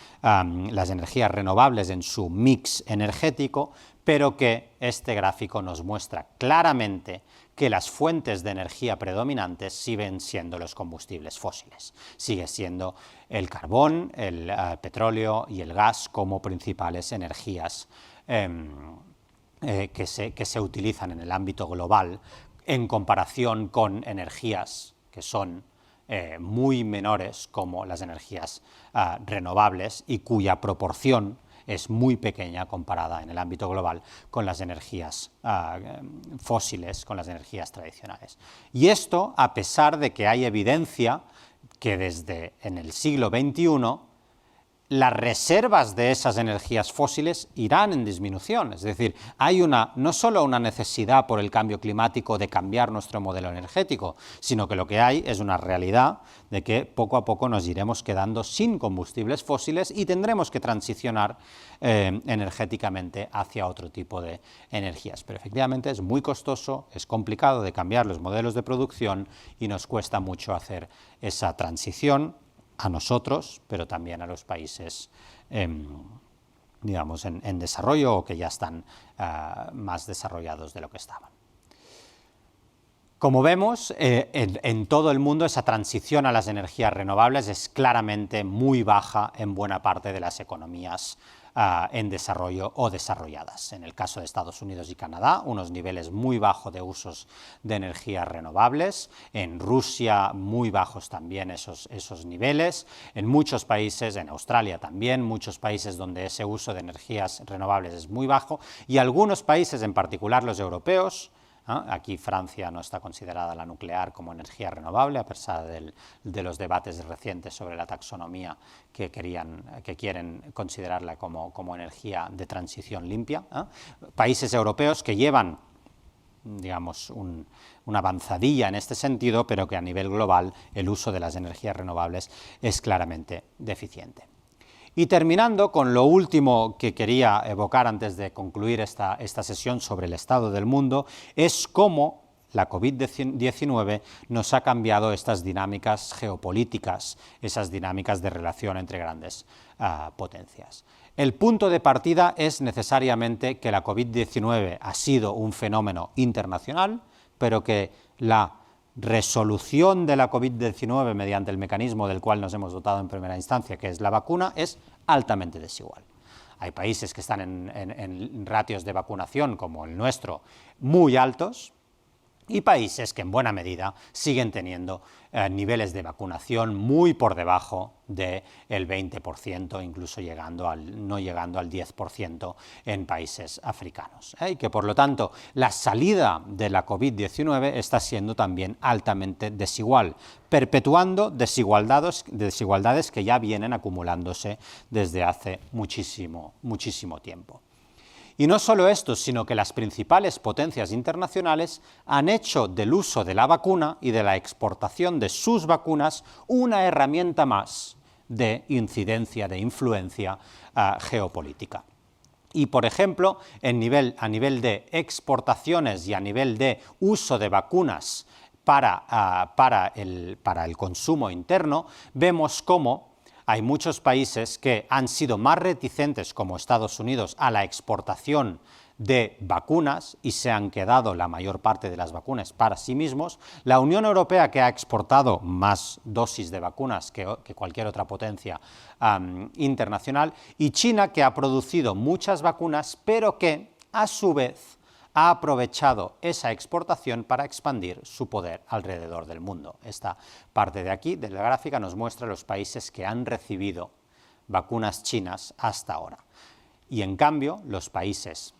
Speaker 2: energías renovables en su mix energético, pero que este gráfico nos muestra claramente que las fuentes de energía predominantes siguen siendo los combustibles fósiles. Sigue siendo el carbón, el petróleo y el gas como principales energías que se utilizan en el ámbito global, en comparación con energías que son muy menores, como las energías renovables, y cuya proporción es muy pequeña comparada en el ámbito global con las energías fósiles, con las energías tradicionales. Y esto a pesar de que hay evidencia que desde en el siglo XXI las reservas de esas energías fósiles irán en disminución. Es decir, hay no solo una necesidad por el cambio climático de cambiar nuestro modelo energético, sino que lo que hay es una realidad de que poco a poco nos iremos quedando sin combustibles fósiles y tendremos que transicionar energéticamente hacia otro tipo de energías. Pero efectivamente es muy costoso, es complicado de cambiar los modelos de producción y nos cuesta mucho hacer esa transición a nosotros, pero también a los países digamos, en desarrollo o que ya están más desarrollados de lo que estaban. Como vemos, en todo el mundo esa transición a las energías renovables es claramente muy baja en buena parte de las economías en desarrollo o desarrolladas. En el caso de Estados Unidos y Canadá, unos niveles muy bajos de usos de energías renovables. En Rusia, muy bajos también esos niveles. En muchos países, en Australia también, muchos países donde ese uso de energías renovables es muy bajo. Y algunos países, en particular los europeos, aquí Francia no está considerada la nuclear como energía renovable, a pesar de los debates recientes sobre la taxonomía que quieren considerarla como energía de transición limpia. Países europeos que llevan, digamos, una avanzadilla en este sentido, pero que a nivel global el uso de las energías renovables es claramente deficiente. Y terminando con lo último que quería evocar antes de concluir esta sesión sobre el estado del mundo, es cómo la COVID-19 nos ha cambiado estas dinámicas geopolíticas, esas dinámicas de relación entre grandes potencias. El punto de partida es necesariamente que la COVID-19 ha sido un fenómeno internacional, pero que la resolución de la COVID-19 mediante el mecanismo del cual nos hemos dotado en primera instancia, que es la vacuna, es altamente desigual. Hay países que están en ratios de vacunación, como el nuestro, muy altos, y países que en buena medida siguen teniendo niveles de vacunación muy por debajo del 20%, incluso no llegando al 10% en países africanos. Y que por lo tanto la salida de la COVID-19 está siendo también altamente desigual, perpetuando desigualdades que ya vienen acumulándose desde hace muchísimo tiempo. Y no solo esto, sino que las principales potencias internacionales han hecho del uso de la vacuna y de la exportación de sus vacunas una herramienta más de incidencia, de influencia geopolítica. Y, por ejemplo, a nivel de exportaciones y a nivel de uso de vacunas para el consumo interno, vemos cómo hay muchos países que han sido más reticentes, como Estados Unidos, a la exportación de vacunas y se han quedado la mayor parte de las vacunas para sí mismos. La Unión Europea, que ha exportado más dosis de vacunas que cualquier otra potencia internacional, y China, que ha producido muchas vacunas, pero que, a su vez, ha aprovechado esa exportación para expandir su poder alrededor del mundo. Esta parte de aquí, de la gráfica, nos muestra los países que han recibido vacunas chinas hasta ahora. Y en cambio, los países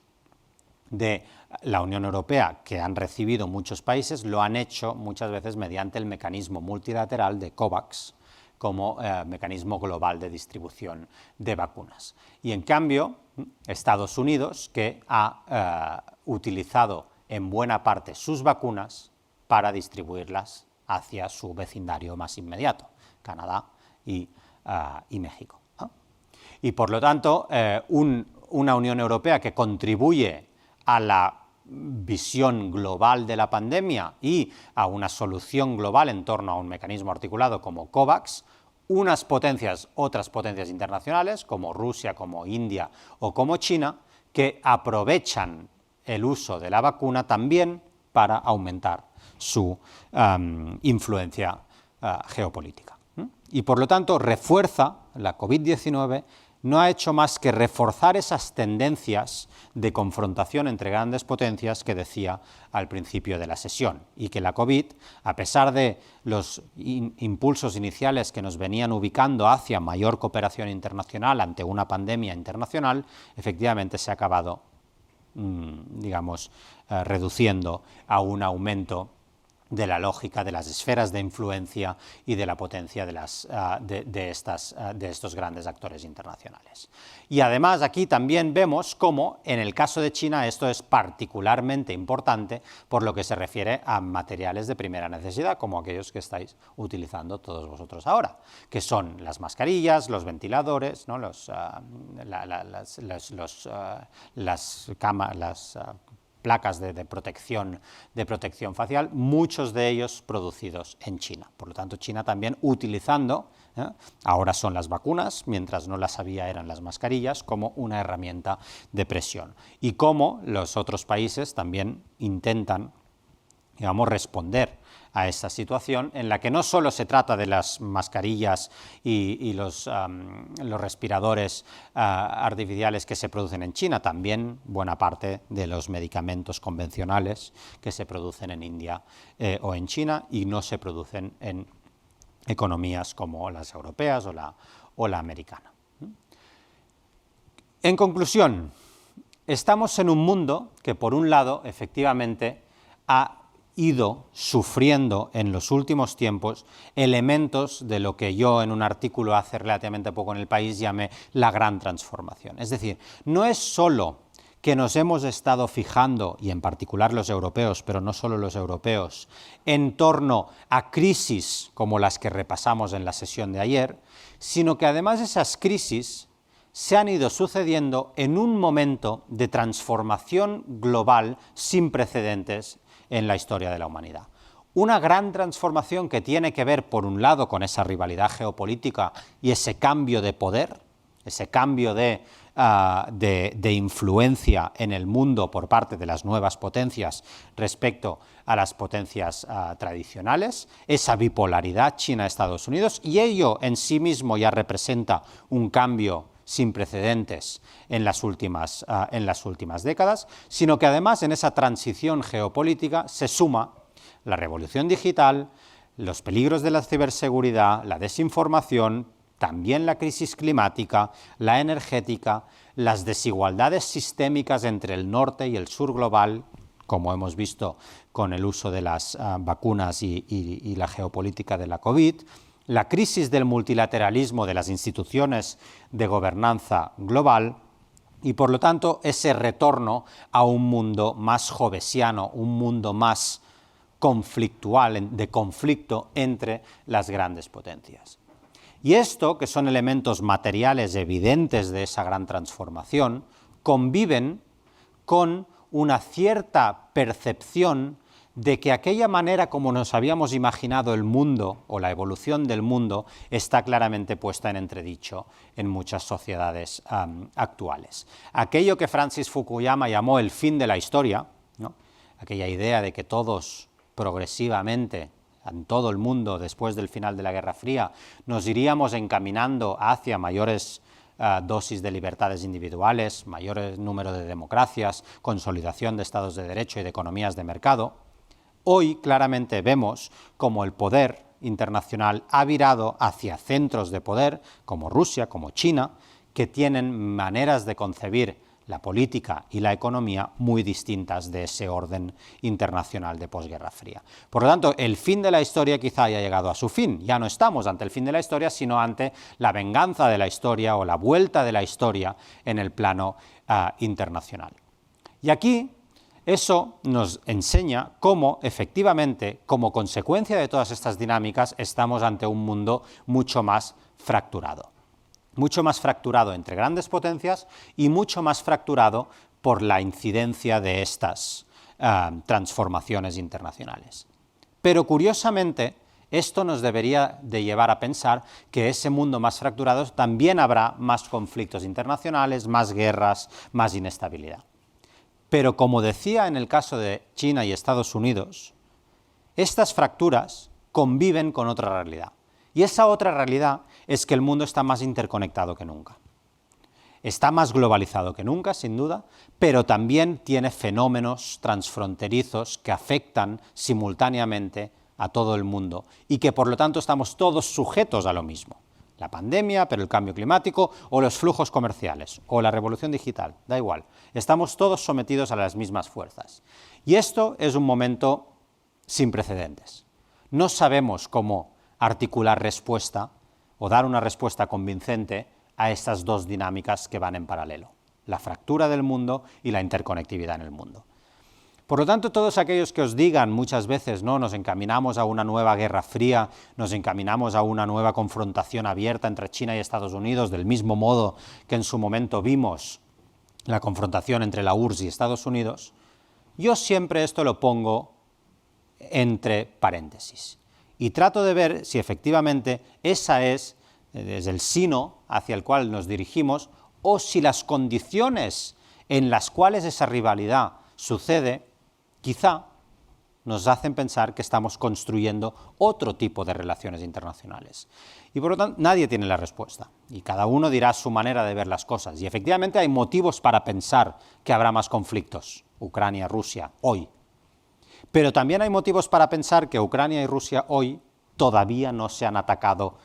Speaker 2: de la Unión Europea, que han recibido muchos países, lo han hecho muchas veces mediante el mecanismo multilateral de COVAX, como mecanismo global de distribución de vacunas. Y en cambio, Estados Unidos, que ha utilizado en buena parte sus vacunas para distribuirlas hacia su vecindario más inmediato, Canadá y México. Y por lo tanto, una Unión Europea que contribuye a la visión global de la pandemia y a una solución global en torno a un mecanismo articulado como COVAX, otras potencias internacionales, como Rusia, como India o como China, que aprovechan el uso de la vacuna también para aumentar su influencia geopolítica. Y por lo tanto, la COVID-19 no ha hecho más que reforzar esas tendencias de confrontación entre grandes potencias que decía al principio de la sesión, y que la COVID, a pesar de los impulsos iniciales que nos venían ubicando hacia mayor cooperación internacional ante una pandemia internacional, efectivamente se ha acabado, reduciendo a un aumento de la lógica de las esferas de influencia y de la potencia de estos grandes actores internacionales. Y además aquí también vemos cómo en el caso de China esto es particularmente importante por lo que se refiere a materiales de primera necesidad, como aquellos que estáis utilizando todos vosotros ahora, que son las mascarillas, los ventiladores, ¿no? las placas de protección facial, muchos de ellos producidos en China. Por lo tanto, China también utilizando, ahora son las vacunas, mientras no las había eran las mascarillas, como una herramienta de presión. Y cómo los otros países también intentan, responder a esta situación en la que no solo se trata de las mascarillas y los respiradores artificiales que se producen en China, también buena parte de los medicamentos convencionales que se producen en India o en China y no se producen en economías como las europeas o la americana. En conclusión, estamos en un mundo que, por un lado, efectivamente ha ido sufriendo en los últimos tiempos elementos de lo que yo en un artículo hace relativamente poco en El País llamé la gran transformación. Es decir, no es solo que nos hemos estado fijando, y en particular los europeos, pero no solo los europeos, en torno a crisis como las que repasamos en la sesión de ayer, sino que además esas crisis se han ido sucediendo en un momento de transformación global sin precedentes en la historia de la humanidad. Una gran transformación que tiene que ver, por un lado, con esa rivalidad geopolítica y ese cambio de poder, ese cambio de de influencia en el mundo por parte de las nuevas potencias respecto a las potencias tradicionales, esa bipolaridad China-Estados Unidos, y ello en sí mismo ya representa un cambio sin precedentes en las últimas décadas, sino que además en esa transición geopolítica se suma la revolución digital, los peligros de la ciberseguridad, la desinformación, también la crisis climática, la energética, las desigualdades sistémicas entre el norte y el sur global, como hemos visto con el uso de las vacunas y la geopolítica de la COVID, la crisis del multilateralismo de las instituciones de gobernanza global y, por lo tanto, ese retorno a un mundo más jovesiano, un mundo más conflictual, de conflicto entre las grandes potencias. Y esto, que son elementos materiales evidentes de esa gran transformación, conviven con una cierta percepción de que aquella manera como nos habíamos imaginado el mundo o la evolución del mundo está claramente puesta en entredicho en muchas sociedades actuales. Aquello que Francis Fukuyama llamó el fin de la historia, ¿no? Aquella idea de que todos progresivamente en todo el mundo después del final de la Guerra Fría nos iríamos encaminando hacia mayores dosis de libertades individuales, mayor número de democracias, consolidación de estados de derecho y de economías de mercado. Hoy claramente vemos cómo el poder internacional ha virado hacia centros de poder como Rusia, como China, que tienen maneras de concebir la política y la economía muy distintas de ese orden internacional de posguerra fría. Por lo tanto, el fin de la historia quizá haya llegado a su fin. Ya no estamos ante el fin de la historia, sino ante la venganza de la historia o la vuelta de la historia en el plano internacional. Y aquí eso nos enseña cómo, efectivamente, como consecuencia de todas estas dinámicas, estamos ante un mundo mucho más fracturado entre grandes potencias y mucho más fracturado por la incidencia de estas transformaciones internacionales. Pero curiosamente, esto nos debería de llevar a pensar que ese mundo más fracturado también habrá más conflictos internacionales, más guerras, más inestabilidad. Pero como decía en el caso de China y Estados Unidos, estas fracturas conviven con otra realidad. Y esa otra realidad es que el mundo está más interconectado que nunca. Está más globalizado que nunca, sin duda, pero también tiene fenómenos transfronterizos que afectan simultáneamente a todo el mundo y que por lo tanto estamos todos sujetos a lo mismo. La pandemia, pero el cambio climático, o los flujos comerciales, o la revolución digital, da igual. Estamos todos sometidos a las mismas fuerzas. Y esto es un momento sin precedentes. No sabemos cómo articular respuesta o dar una respuesta convincente a estas dos dinámicas que van en paralelo, la fractura del mundo y la interconectividad en el mundo. Por lo tanto, todos aquellos que os digan muchas veces, no, nos encaminamos a una nueva guerra fría, nos encaminamos a una nueva confrontación abierta entre China y Estados Unidos, del mismo modo que en su momento vimos la confrontación entre la URSS y Estados Unidos, yo siempre esto lo pongo entre paréntesis y trato de ver si efectivamente esa es el sino hacia el cual nos dirigimos o si las condiciones en las cuales esa rivalidad sucede quizá nos hacen pensar que estamos construyendo otro tipo de relaciones internacionales. Y por lo tanto, nadie tiene la respuesta. Y cada uno dirá su manera de ver las cosas. Y efectivamente hay motivos para pensar que habrá más conflictos, Ucrania, Rusia, hoy. Pero también hay motivos para pensar que Ucrania y Rusia hoy todavía no se han atacado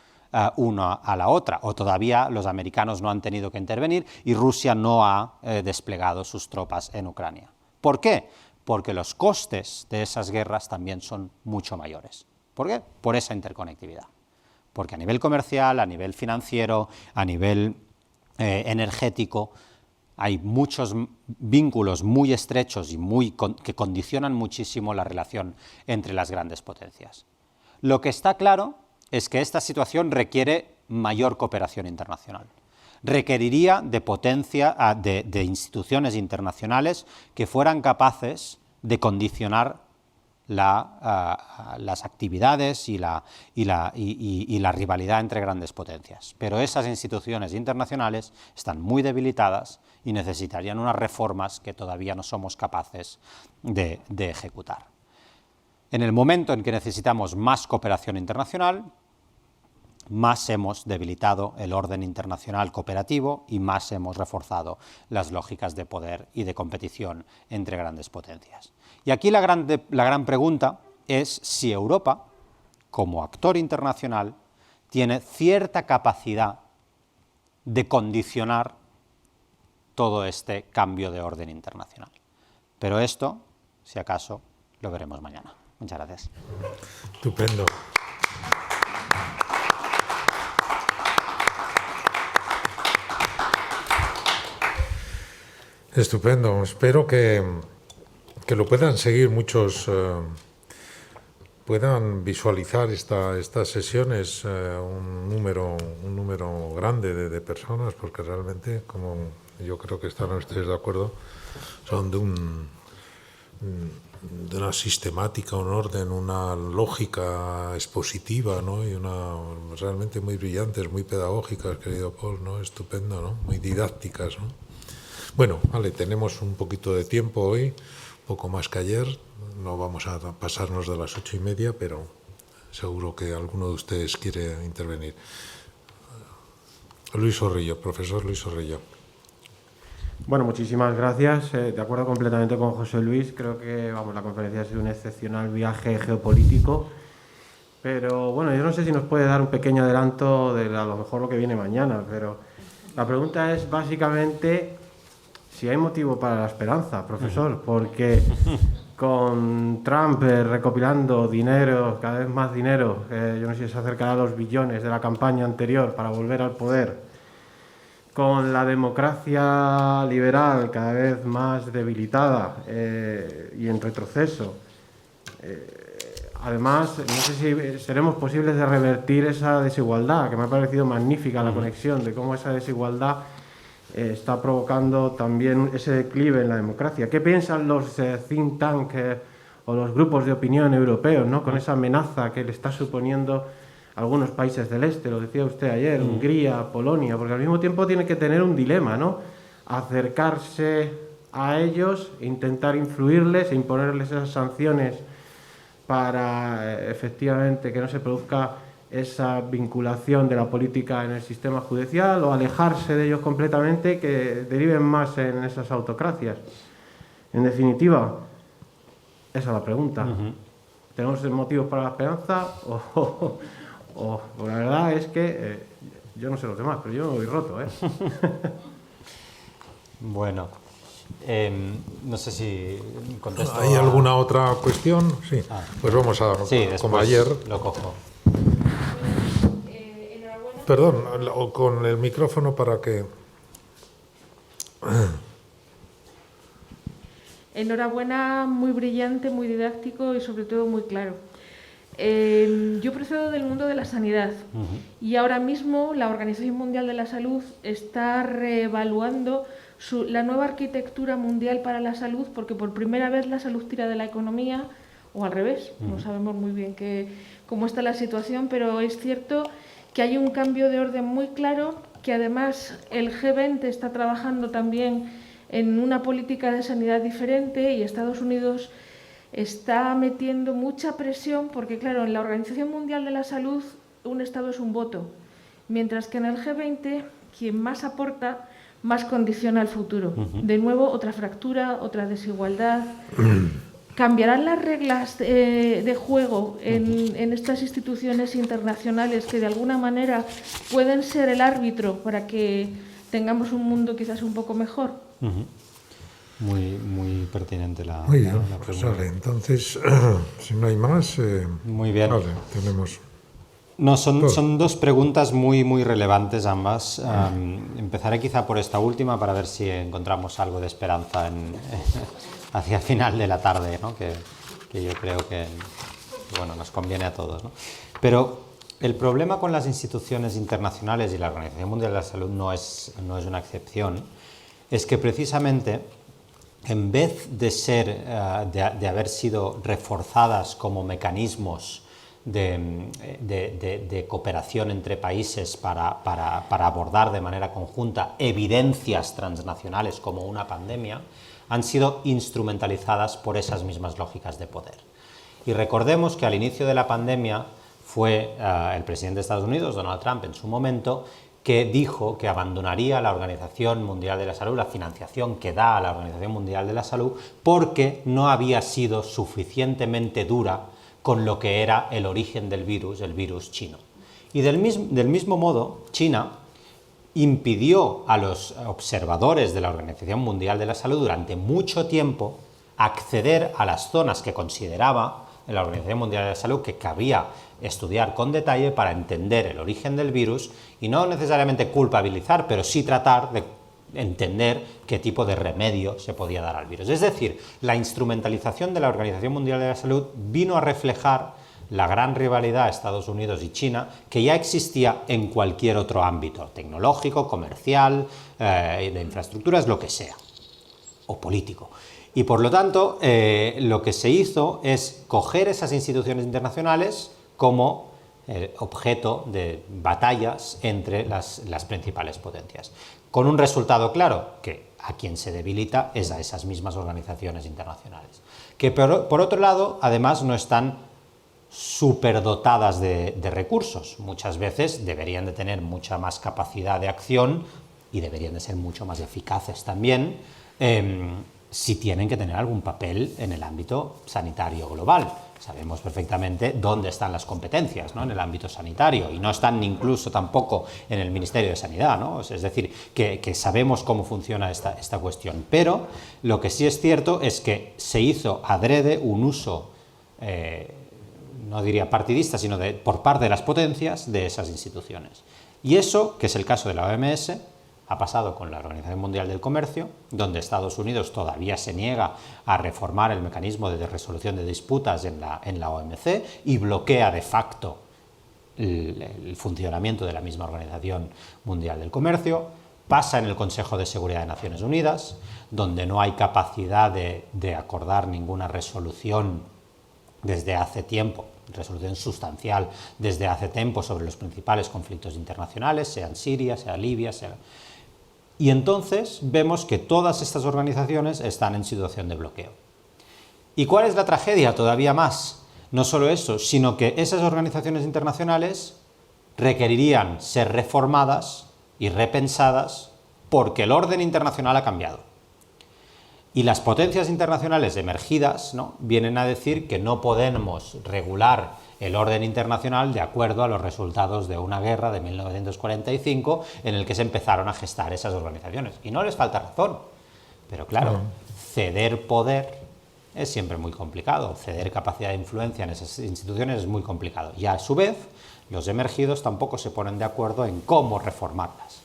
Speaker 2: una a la otra, o todavía los americanos no han tenido que intervenir y Rusia no ha desplegado sus tropas en Ucrania. ¿Por qué? Porque los costes de esas guerras también son mucho mayores. ¿Por qué? Por esa interconectividad. Porque a nivel comercial, a nivel financiero, a nivel energético, hay muchos vínculos muy estrechos y que condicionan muchísimo la relación entre las grandes potencias. Lo que está claro es que esta situación requiere mayor cooperación internacional. Requeriría de potencia, de instituciones internacionales que fueran capaces de condicionar las actividades y la rivalidad entre grandes potencias. Pero esas instituciones internacionales están muy debilitadas y necesitarían unas reformas que todavía no somos capaces de ejecutar. En el momento en que necesitamos más cooperación internacional, más hemos debilitado el orden internacional cooperativo y más hemos reforzado las lógicas de poder y de competición entre grandes potencias. Y aquí la gran pregunta es si Europa, como actor internacional, tiene cierta capacidad de condicionar todo este cambio de orden internacional. Pero esto, si acaso, lo veremos mañana. Muchas gracias.
Speaker 1: Estupendo. Estupendo. Espero que lo puedan seguir muchos, puedan visualizar estas sesiones un número grande de personas, porque realmente, como yo creo que estarán ustedes de acuerdo, son de una sistemática, un orden, una lógica expositiva, ¿no? Y realmente muy brillantes, muy pedagógicas, querido Paul, ¿no? Estupendo, ¿no? Muy didácticas, ¿no? Bueno, vale, tenemos un poquito de tiempo hoy, poco más que ayer, no vamos a pasarnos de las 8:30, pero seguro que alguno de ustedes quiere intervenir. Luis Zorrillo, profesor Luis Zorrillo.
Speaker 3: Bueno, muchísimas gracias. De acuerdo completamente con José Luis. Creo que la conferencia ha sido un excepcional viaje geopolítico. Pero bueno, yo no sé si nos puede dar un pequeño adelanto de a lo mejor lo que viene mañana. Pero la pregunta es básicamente si hay motivo para la esperanza, profesor. Porque con Trump recopilando dinero, cada vez más dinero, yo no sé si se acercará a los billones de la campaña anterior para volver al poder, con la democracia liberal cada vez más debilitada y en retroceso. Además, no sé si seremos posibles de revertir esa desigualdad, que me ha parecido magnífica la conexión de cómo esa desigualdad está provocando también ese declive en la democracia. ¿Qué piensan los think tank o los grupos de opinión europeos, ¿no? Con esa amenaza que le está suponiendo algunos países del este, lo decía usted ayer, Hungría, Polonia, porque al mismo tiempo tiene que tener un dilema, ¿no? Acercarse a ellos, intentar influirles e imponerles esas sanciones para efectivamente que no se produzca esa vinculación de la política en el sistema judicial, o alejarse de ellos completamente, que deriven más en esas autocracias. En definitiva, esa es la pregunta. ¿Tenemos motivos para la esperanza o la verdad es que yo no sé los demás, pero yo me voy roto, ¿eh?
Speaker 2: Bueno, no sé si contesto.
Speaker 1: ¿Hay alguna otra cuestión? Sí. Pues vamos a,
Speaker 2: sí,
Speaker 1: como ayer.
Speaker 2: Lo cojo.
Speaker 1: Perdón, con el micrófono para que.
Speaker 4: Enhorabuena, muy brillante, muy didáctico y sobre todo muy claro. Yo procedo del mundo de la sanidad y ahora mismo la Organización Mundial de la Salud está reevaluando la nueva arquitectura mundial para la salud, porque por primera vez la salud tira de la economía, o al revés, no sabemos muy bien cómo está la situación, pero es cierto que hay un cambio de orden muy claro, que además el G20 está trabajando también en una política de sanidad diferente y Estados Unidos está metiendo mucha presión, porque claro, en la Organización Mundial de la Salud un Estado es un voto, mientras que en el G20 quien más aporta, más condiciona el futuro. De nuevo, otra fractura, otra desigualdad. ¿Cambiarán las reglas de juego en estas instituciones internacionales que de alguna manera pueden ser el árbitro para que tengamos un mundo quizás un poco mejor?
Speaker 2: Muy pertinente la
Speaker 1: Muy bien,
Speaker 2: la
Speaker 1: pues
Speaker 2: pregunta.
Speaker 1: vale, entonces, si no hay más,
Speaker 2: Muy bien.
Speaker 1: vale, tenemos.
Speaker 2: No, son dos preguntas muy relevantes ambas. Empezaré quizá por esta última para ver si encontramos algo de esperanza hacia el final de la tarde, ¿no? que yo creo que bueno, nos conviene a todos, ¿no? Pero el problema con las instituciones internacionales, y la Organización Mundial de la Salud no es una excepción, es que precisamente en vez de haber sido reforzadas como mecanismos de cooperación entre países para abordar de manera conjunta evidencias transnacionales como una pandemia, han sido instrumentalizadas por esas mismas lógicas de poder. Y recordemos que al inicio de la pandemia fue el presidente de Estados Unidos, Donald Trump, en su momento, que dijo que abandonaría la Organización Mundial de la Salud, la financiación que da a la Organización Mundial de la Salud, porque no había sido suficientemente dura con lo que era el origen del virus, el virus chino. Y del mismo modo, China impidió a los observadores de la Organización Mundial de la Salud durante mucho tiempo acceder a las zonas que consideraba en la Organización Mundial de la Salud que cabía estudiar con detalle para entender el origen del virus y no necesariamente culpabilizar, pero sí tratar de entender qué tipo de remedio se podía dar al virus. Es decir, la instrumentalización de la Organización Mundial de la Salud vino a reflejar la gran rivalidad Estados Unidos y China que ya existía en cualquier otro ámbito, tecnológico, comercial, de infraestructuras, lo que sea, o político. Y por lo tanto, lo que se hizo es coger esas instituciones internacionales como objeto de batallas entre las principales potencias, con un resultado claro, que a quien se debilita es a esas mismas organizaciones internacionales, que por otro lado, además, no están superdotadas de recursos. Muchas veces deberían de tener mucha más capacidad de acción y deberían de ser mucho más eficaces también, si tienen que tener algún papel en el ámbito sanitario global. Sabemos perfectamente dónde están las competencias, ¿no?, en el ámbito sanitario, y no están incluso tampoco en el Ministerio de Sanidad, ¿no? Es decir, que sabemos cómo funciona esta cuestión. Pero lo que sí es cierto es que se hizo adrede un uso, no diría partidista, sino por parte de las potencias de esas instituciones. Y eso, que es el caso de la OMS, ha pasado con la Organización Mundial del Comercio, donde Estados Unidos todavía se niega a reformar el mecanismo de resolución de disputas en la OMC y bloquea de facto el funcionamiento de la misma Organización Mundial del Comercio. Pasa en el Consejo de Seguridad de Naciones Unidas, donde no hay capacidad de acordar ninguna resolución desde hace tiempo, resolución sustancial desde hace tiempo sobre los principales conflictos internacionales, sean Siria, sea Libia, sea... Y entonces vemos que todas estas organizaciones están en situación de bloqueo. ¿Y cuál es la tragedia? Todavía más. No solo eso, sino que esas organizaciones internacionales requerirían ser reformadas y repensadas porque el orden internacional ha cambiado. Y las potencias internacionales emergidas, ¿no?, vienen a decir que no podemos regular el orden internacional de acuerdo a los resultados de una guerra de 1945 en el que se empezaron a gestar esas organizaciones. Y no les falta razón, pero claro, ceder poder es siempre muy complicado, ceder capacidad de influencia en esas instituciones es muy complicado. Y a su vez, los emergidos tampoco se ponen de acuerdo en cómo reformarlas.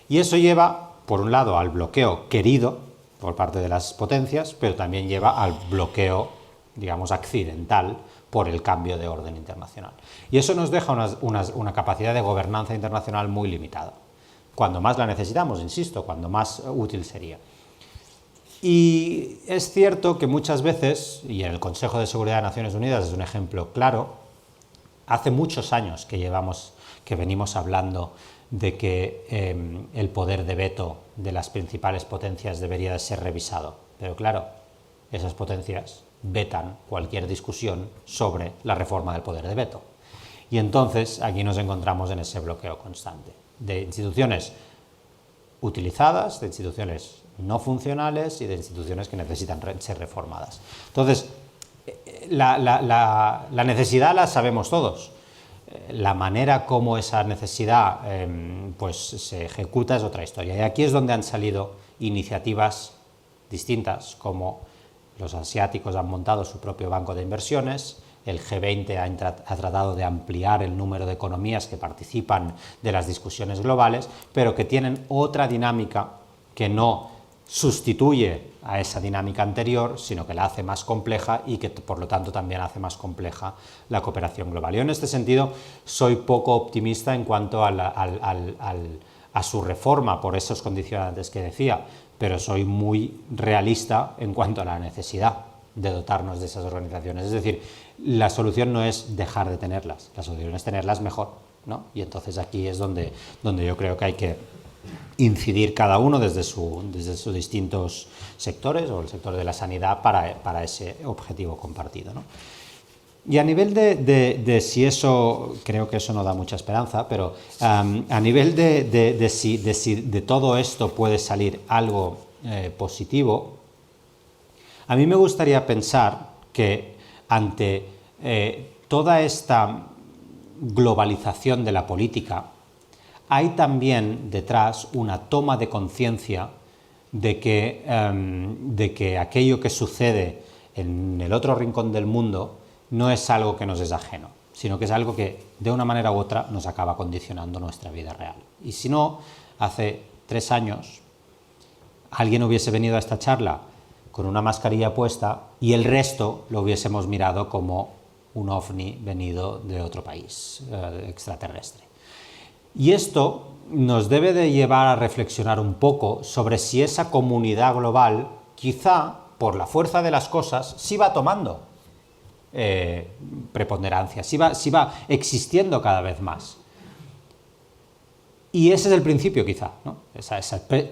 Speaker 2: Y eso lleva, por un lado, al bloqueo querido por parte de las potencias, pero también lleva al bloqueo, digamos, accidental por el cambio de orden internacional. Y eso nos deja una capacidad de gobernanza internacional muy limitada. Cuando más la necesitamos, insisto, cuando más útil sería. Y es cierto que muchas veces, y en el Consejo de Seguridad de Naciones Unidas es un ejemplo claro, hace muchos años que venimos hablando de que el poder de veto de las principales potencias debería de ser revisado. Pero claro, esas potencias vetan cualquier discusión sobre la reforma del poder de veto. Y entonces aquí nos encontramos en ese bloqueo constante de instituciones utilizadas, de instituciones no funcionales y de instituciones que necesitan ser reformadas. Entonces, la necesidad la sabemos todos. La manera como esa necesidad pues se ejecuta es otra historia. Y aquí es donde han salido iniciativas distintas, como los asiáticos han montado su propio banco de inversiones, el G20 ha tratado de ampliar el número de economías que participan de las discusiones globales, pero que tienen otra dinámica que no sustituye a esa dinámica anterior, sino que la hace más compleja y que por lo tanto también hace más compleja la cooperación global. Yo en este sentido soy poco optimista en cuanto a su reforma por esos condicionantes que decía, pero soy muy realista en cuanto a la necesidad de dotarnos de esas organizaciones. Es decir, la solución no es dejar de tenerlas, la solución es tenerlas mejor, ¿no? Y entonces aquí es donde yo creo que hay que incidir cada uno desde sus distintos sectores, o el sector de la sanidad, para ese objetivo compartido, ¿no? Y a nivel de si eso, creo que eso no da mucha esperanza, pero a nivel de si de todo esto puede salir algo positivo, a mí me gustaría pensar que ante toda esta globalización de la política, hay también detrás una toma de conciencia de que aquello que sucede en el otro rincón del mundo no es algo que nos es ajeno, sino que es algo que de una manera u otra nos acaba condicionando nuestra vida real. Y si no, hace 3 años alguien hubiese venido a esta charla con una mascarilla puesta y el resto lo hubiésemos mirado como un ovni venido de otro país extraterrestre. Y esto nos debe de llevar a reflexionar un poco sobre si esa comunidad global, quizá por la fuerza de las cosas, sí va tomando preponderancia, sí va existiendo cada vez más. Y ese es el principio, quizá, ¿no? Esa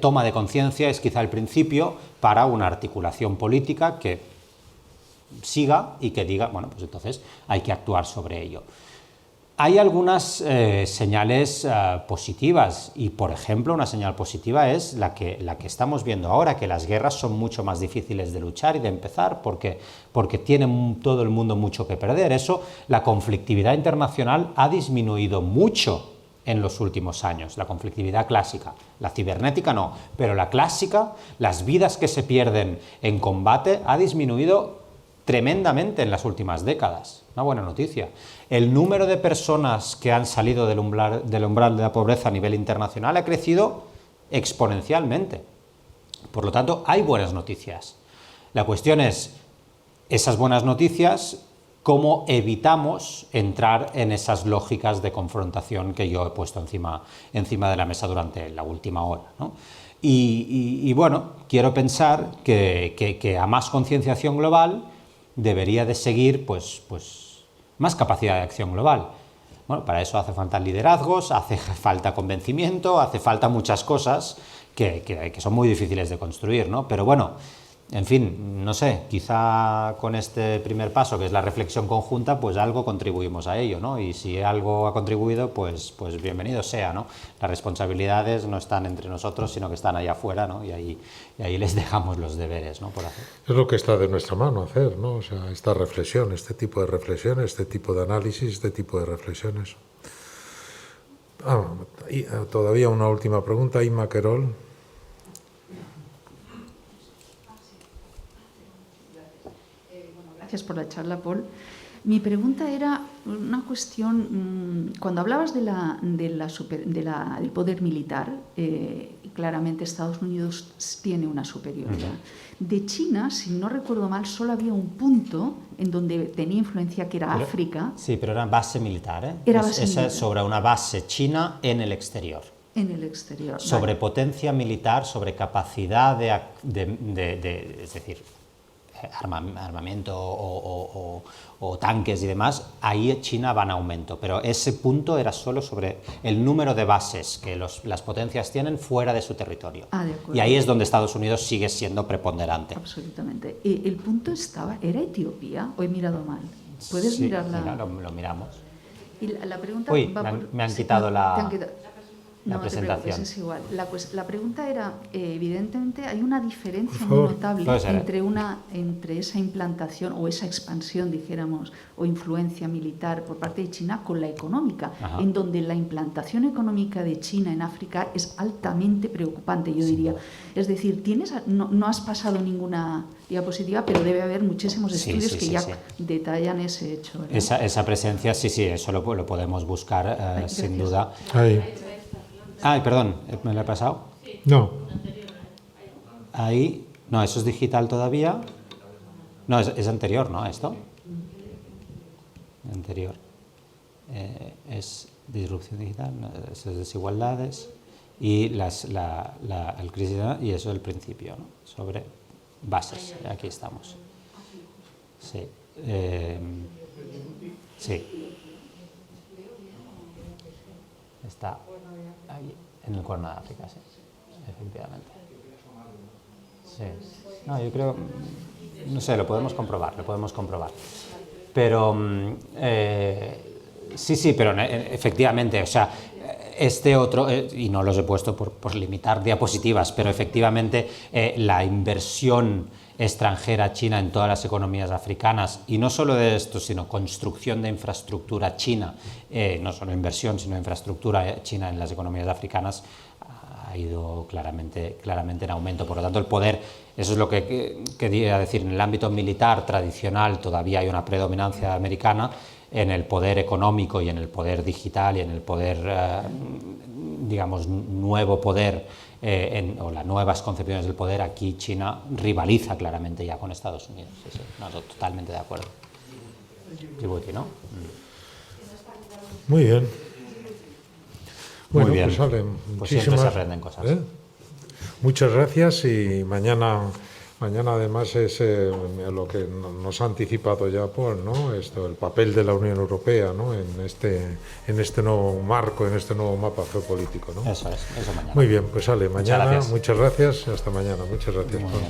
Speaker 2: toma de conciencia es quizá el principio para una articulación política que siga y que diga, bueno, pues entonces hay que actuar sobre ello. Hay algunas señales positivas y, por ejemplo, una señal positiva es la que estamos viendo ahora, que las guerras son mucho más difíciles de luchar y de empezar porque tiene todo el mundo mucho que perder. Eso, la conflictividad internacional ha disminuido mucho en los últimos años, la conflictividad clásica. La cibernética no, pero la clásica, las vidas que se pierden en combate, ha disminuido tremendamente en las últimas décadas. Una buena noticia. El número de personas que han salido del umbral de la pobreza a nivel internacional ha crecido exponencialmente. Por lo tanto, hay buenas noticias. La cuestión es, esas buenas noticias, ¿cómo evitamos entrar en esas lógicas de confrontación que yo he puesto encima de la mesa durante la última hora, ¿no? Y bueno, quiero pensar que a más concienciación global debería de seguir pues más capacidad de acción global. Bueno, para eso hace falta liderazgos, hace falta convencimiento, hace falta muchas cosas que son muy difíciles de construir, ¿no? Pero bueno, en fin, no sé, quizá con este primer paso, que es la reflexión conjunta, pues algo contribuimos a ello, ¿no? Y si algo ha contribuido, pues bienvenido sea, ¿no? Las responsabilidades no están entre nosotros, sino que están allá afuera, ¿no? Y ahí les dejamos los deberes, ¿no? Por hacer.
Speaker 1: Es lo que está de nuestra mano hacer, ¿no? O sea, esta reflexión, este tipo de reflexiones, este tipo de análisis, este tipo de reflexiones. Todavía una última pregunta, Inma Querol.
Speaker 5: Gracias por la charla, Paul. Mi pregunta era una cuestión, cuando hablabas del poder militar, claramente Estados Unidos tiene una superioridad. De China, si no recuerdo mal, solo había un punto en donde tenía influencia, que era África.
Speaker 2: Sí, pero era base militar, ¿eh?
Speaker 5: Era base militar.
Speaker 2: Sobre una base china en el exterior.
Speaker 5: En el exterior.
Speaker 2: Sobre potencia militar, sobre capacidad es decir, armamento o tanques y demás, ahí China va en aumento, pero ese punto era solo sobre el número de bases que las potencias tienen fuera de su territorio.
Speaker 5: De acuerdo.
Speaker 2: Y ahí es donde Estados Unidos sigue siendo preponderante.
Speaker 5: Absolutamente. ¿El punto ¿era Etiopía o he mirado mal? ¿Puedes mirarla?
Speaker 2: Mira, lo miramos.
Speaker 5: Y la pregunta
Speaker 2: me han quitado la presentación.
Speaker 5: No te preocupes, es igual. La pregunta era, evidentemente hay una diferencia muy notable entre esa implantación o esa expansión, dijéramos, o influencia militar por parte de China con la económica, en donde la implantación económica de China en África es altamente preocupante, yo diría. Es decir, no has pasado ninguna diapositiva, pero debe haber muchísimos estudios que ya detallan ese hecho, ¿verdad?
Speaker 2: Esa presencia, sí, eso lo podemos buscar sin duda.
Speaker 1: Ahí.
Speaker 2: Perdón, ¿me lo he pasado?
Speaker 1: No.
Speaker 2: Ahí, no, eso es digital todavía. No, es anterior, ¿no? Esto. Anterior. Es disrupción digital, eso es desigualdades. y el crisis, y eso es el principio, ¿no? Sobre bases. Aquí estamos. Sí. Sí. Está ahí, en el Cuerno de África, sí, efectivamente. Sí. No, yo creo, no sé, lo podemos comprobar. Pero, sí, pero efectivamente, o sea, este otro, y no los he puesto por limitar diapositivas, pero efectivamente la inversión extranjera china en todas las economías africanas, y no solo de esto, sino construcción de infraestructura china, no solo inversión, sino infraestructura china en las economías africanas, ha ido claramente en aumento. Por lo tanto, el poder, eso es lo que quería decir, en el ámbito militar tradicional todavía hay una predominancia americana, en el poder económico y en el poder digital y en el poder, digamos, nuevo poder, o las nuevas concepciones del poder, aquí China rivaliza claramente ya con Estados Unidos. Sí, no, totalmente de acuerdo. Djibouti, ¿no?
Speaker 1: Muy bien. Bueno,
Speaker 2: muy bien.
Speaker 1: Pues sale,
Speaker 2: pues siempre se aprenden cosas.
Speaker 1: Muchas gracias, y mañana además es lo que nos ha anticipado ya Paul, ¿no? Esto, el papel de la Unión Europea, ¿no? en este nuevo marco, en este nuevo mapa geopolítico, ¿no?
Speaker 2: Eso mañana.
Speaker 1: Muy bien, pues sale mañana.
Speaker 2: Muchas gracias.
Speaker 1: Muchas gracias, hasta mañana. Muchas gracias, Paul.